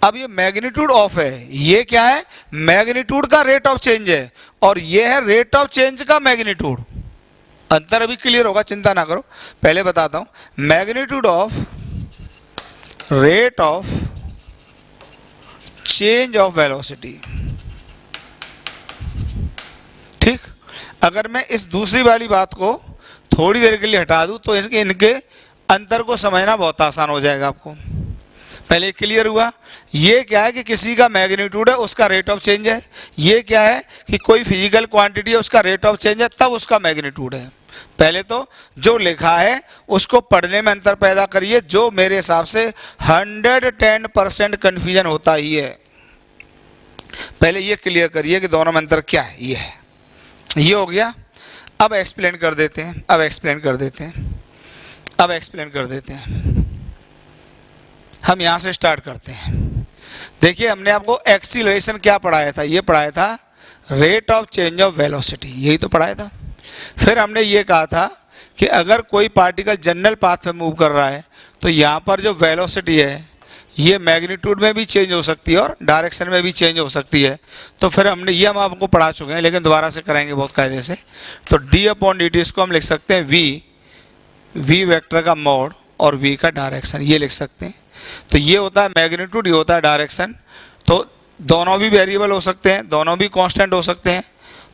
अब ये मैग्नीट्यूड ऑफ है, ये क्या है मैग्नीट्यूड का रेट ऑफ चेंज है और ये है रेट ऑफ चेंज का मैग्नीट्यूड। अंतर अभी क्लियर होगा, चिंता ना करो, पहले बताता हूं। Magnitude of rate of change of velocity. ठीक, अगर मैं इस दूसरी वाली बात को थोड़ी देर के लिए हटा दूं तो इनके अंतर को समझना बहुत आसान हो जाएगा आपको। पहले क्लियर हुआ, ये क्या है कि किसी का मैग्नीट्यूड है उसका रेट ऑफ चेंज है, ये क्या है कि कोई फिजिकल क्वांटिटी है उसका रेट ऑफ चेंज है, तब उसका मैग्नीट्यूड है। पहले तो जो लिखा है उसको पढ़ने में अंतर पैदा करिए, जो मेरे हिसाब से 110% कन्फ्यूजन होता ही है। पहले ये क्लियर करिए कि दोनों में अंतर क्या है, ये है, ये हो गया। अब एक्सप्लेन कर देते हैं, अब एक्सप्लेन कर देते हैं, अब एक्सप्लेन कर देते हैं। हम यहां से स्टार्ट करते हैं। देखिए हमने आपको एक्सीलरेशन क्या पढ़ाया था, ये पढ़ाया था rate of change of velocity, यही तो पढ़ाया था। फिर हमने ये कहा था कि अगर कोई पार्टिकल जनरल पाथ पे मूव कर रहा है तो यहाँ पर जो वेलोसिटी है ये मैग्नीट्यूड में भी चेंज हो सकती है और डायरेक्शन में भी चेंज हो सकती है। तो फिर हमने ये हम आपको पढ़ा चुके हैं, लेकिन दोबारा से करेंगे बहुत कायदे से। तो डी अपॉन डी टी, इसको हम लिख सकते हैं वी वेक्टर का मॉड और वी का डायरेक्शन, ये लिख सकते हैं। तो ये होता है मैग्नीट्यूड, ये होता है डायरेक्शन। तो दोनों भी वेरिएबल हो सकते हैं, दोनों भी कांस्टेंट हो सकते हैं,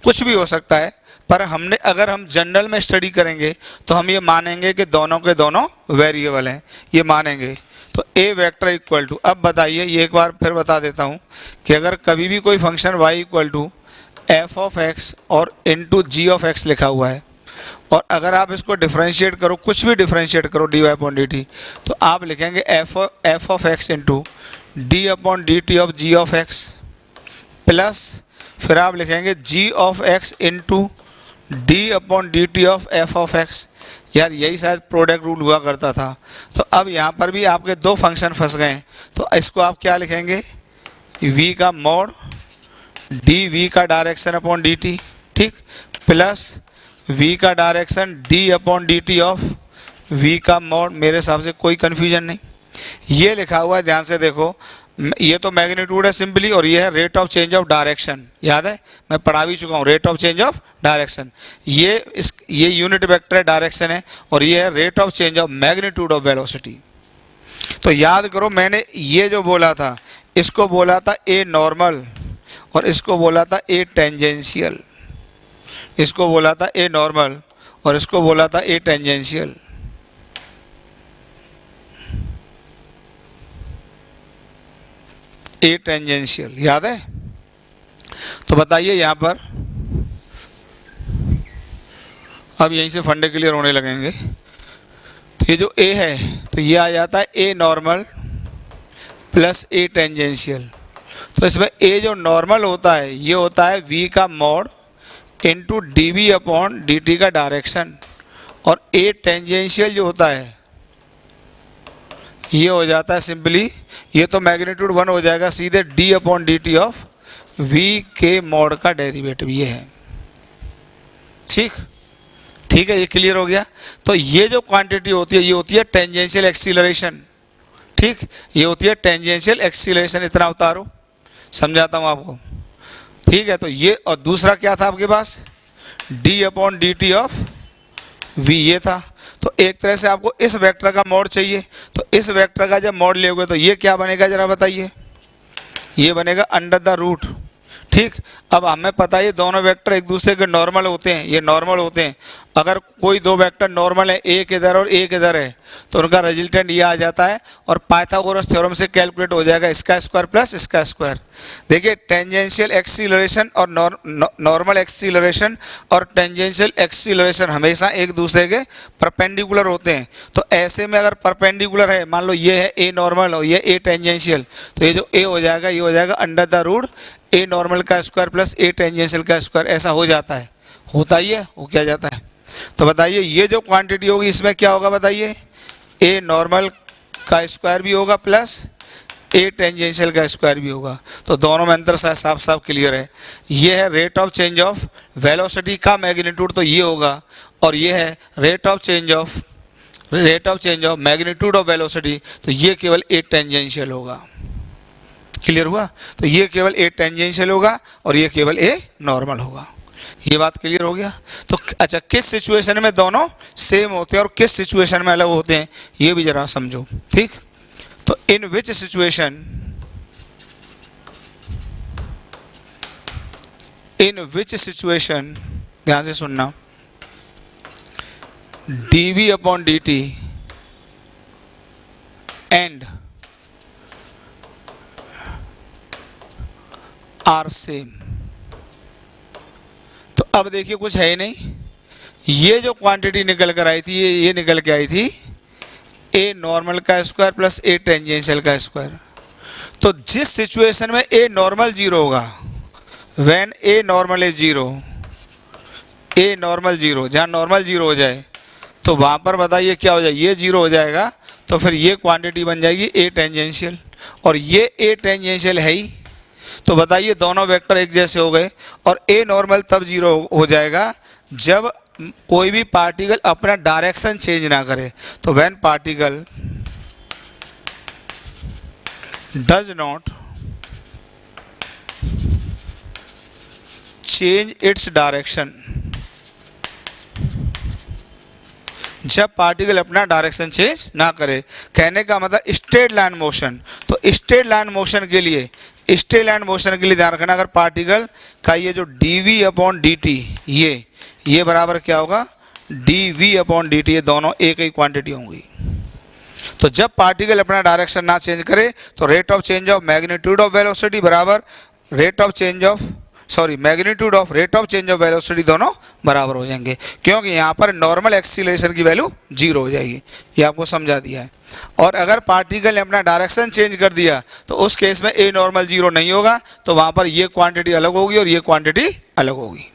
कुछ भी हो सकता है, पर हमने अगर हम जनरल में स्टडी करेंगे तो हम ये मानेंगे कि दोनों के दोनों वेरिएबल हैं, ये मानेंगे। तो ए वेक्टर इक्वल टू, अब बताइए, ये एक बार फिर बता देता हूँ कि अगर कभी भी कोई function y equal to F of x और इनटू जी ऑफ एक्स लिखा हुआ है और अगर आप इसको डिफरेंशिएट करो, कुछ भी डिफरेंशिएट करो D Y upon D T, तो आप लिखेंगे F of X into D upon D T of G of X plus फिर आप लिखेंगे G of X into D upon D T of F of X. यार यही शायद प्रोडक्ट रूल हुआ करता था। तो अब यहाँ पर भी आपके दो फंक्शन फंस गए, तो इसको आप क्या लिखेंगे, v का मॉड डी वी का डायरेक्शन अपॉन डी टी, ठीक, प्लस v का direction d upon D T of v का मॉड। मेरे हिसाब से कोई कन्फ्यूजन नहीं, ये लिखा हुआ है, ध्यान से देखो, ये तो मैग्नीट्यूड है सिंपली और ये है rate of change of direction. याद है, मैं पढ़ा भी चुका हूँ, rate of change of direction. ये यूनिट वेक्टर है, डायरेक्शन है, और ये है rate of change of magnitude of velocity. तो याद करो, मैंने ये जो बोला था इसको बोला था ए नॉर्मल और इसको बोला था ए टेंजेंशियल, इसको बोला था ए नॉर्मल और इसको बोला था ए टेंजेंशियल। ए टेंजेंशियल याद है। तो बताइए यहाँ पर, अब यहीं से फंडे क्लियर होने लगेंगे। तो ये जो ए है तो ये आ जाता है a normal plus a tangential. तो इसमें ए जो नॉर्मल होता है ये होता है v का mod into d v upon D t का डायरेक्शन, और ए टेंजेंशियल जो होता है ये हो जाता है सिंपली, ये तो मैग्नीट्यूड 1 हो जाएगा सीधे D upon D T of v के मॉड का डेरिवेटिव ये है। ठीक है, ये क्लियर हो गया। तो ये जो क्वांटिटी होती है ये होती है टेंजेंशियल एक्सीलरेशन। ठीक, ये होती है टेंजेंशियल एक्सीलरेशन। इतना उतारो, समझाता हूँ आपको। ठीक है, तो ये, और दूसरा क्या था आपके पास, d upon D T of v ये था। तो एक तरह से आपको इस वेक्टर का मॉड चाहिए, तो इस वेक्टर का जब मॉड लोगे तो ये क्या बनेगा जरा बताइए, ये बनेगा अंडर द रूट। ठीक, अब हमें पता है ये दोनों वेक्टर एक दूसरे के नॉर्मल होते हैं, ये नॉर्मल होते हैं। अगर कोई दो वेक्टर नॉर्मल है, एक इधर और एक इधर है, तो उनका रिजल्टेंट ये आ जाता है, और पाइथागोरस थ्योरम से कैलकुलेट हो जाएगा इसका स्क्वायर प्लस इसका स्क्वायर। देखिए टेंजेंशियल एक्सीलरेशन और नॉर्मल एक्सीलरेशन और टेंजेंशियल एक्सीलरेशन हमेशा एक दूसरे के परपेंडिकुलर होते हैं। तो ऐसे में अगर परपेंडिकुलर है, मान लो ये है ए नॉर्मल और ये ए टेंजेंशियल, तो ये जो ए हो जाएगा ये हो जाएगा under the root a normal का स्क्वायर प्लस ए टेंजेंशियल का स्क्वायर। ऐसा हो जाता है, होता ही है, वो क्या जाता है। तो बताइए ये जो क्वांटिटी होगी इसमें क्या होगा बताइए, ए नॉर्मल का स्क्वायर भी होगा प्लस ए टेंजेंशियल का स्क्वायर भी होगा। तो दोनों में अंतर साफ साफ क्लियर है। ये है rate of change of velocity का मैग्नीट्यूड, तो ये होगा, और ये है rate of change of magnitude of velocity, तो ये केवल ए टेंजेंशियल होगा। क्लियर हुआ, तो ये केवल ए टेंजेंशियल होगा और ये केवल ए नॉर्मल होगा। ये बात क्लियर हो गया। तो अच्छा, किस सिचुएशन में दोनों सेम होते हैं और किस सिचुएशन में अलग होते हैं ये भी जरा समझो। ठीक, तो इन विच सिचुएशन ध्यान से सुनना, dv अपॉन dt एंड आर सेम। तो अब देखिए कुछ है ही नहीं, ये जो क्वांटिटी निकल कर आई थी ये निकल के आई थी ए नॉर्मल का स्क्वायर प्लस ए टेंजेंशियल का स्क्वायर। तो जिस सिचुएशन में ए नॉर्मल जीरो होगा, when a normal is zero, a normal zero, जहाँ नॉर्मल जीरो हो जाए तो वहाँ पर बताइए क्या हो जाए, ये जीरो हो जाएगा। तो फिर ये क्वांटिटी बन जाएगी ए टेंजेंशियल, और ये ए टेंजेंशियल है ही। तो बताइए दोनों वेक्टर एक जैसे हो गए, और ए नॉर्मल तब जीरो हो जाएगा जब कोई भी पार्टिकल अपना डायरेक्शन चेंज ना करे। तो when particle does not change its direction, जब पार्टिकल अपना डायरेक्शन चेंज ना करे, कहने का मतलब स्ट्रेट लाइन मोशन। तो स्ट्रेट लाइन मोशन के लिए ध्यान रखना, अगर पार्टिकल का ये जो dv अपॉन dt ये बराबर क्या होगा, dv अपॉन dt, ये दोनों एक ही क्वांटिटी होंगी। तो जब पार्टिकल अपना डायरेक्शन ना चेंज करे तो rate of change of magnitude of velocity बराबर magnitude of rate of change of velocity, दोनों बराबर हो जाएंगे, क्योंकि यहाँ पर नॉर्मल एक्सीलरेशन की वैल्यू जीरो हो जाएगी। ये आपको समझा दिया है। और अगर पार्टिकल ने अपना डायरेक्शन चेंज कर दिया तो उस केस में ए नॉर्मल जीरो नहीं होगा, तो वहाँ पर ये क्वांटिटी अलग होगी और ये क्वांटिटी अलग होगी।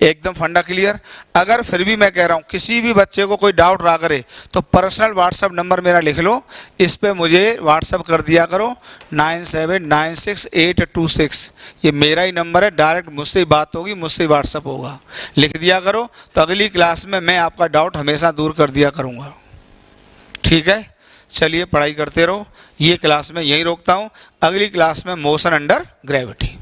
एकदम फंडा क्लियर। अगर फिर भी मैं कह रहा हूँ किसी भी बच्चे को कोई डाउट रहा करे तो पर्सनल व्हाट्सएप नंबर मेरा लिख लो, इस पे मुझे व्हाट्सएप कर दिया करो 97968226। ये मेरा ही नंबर है, डायरेक्ट मुझसे ही बात होगी, मुझसे ही व्हाट्सएप होगा। लिख दिया करो, तो अगली क्लास में मैं आपका डाउट हमेशा दूर कर दिया करूँगा। ठीक है, चलिए पढ़ाई करते रहो। ये क्लास में यहीं रोकता हूँ, अगली क्लास में मोशन अंडर ग्रेविटी।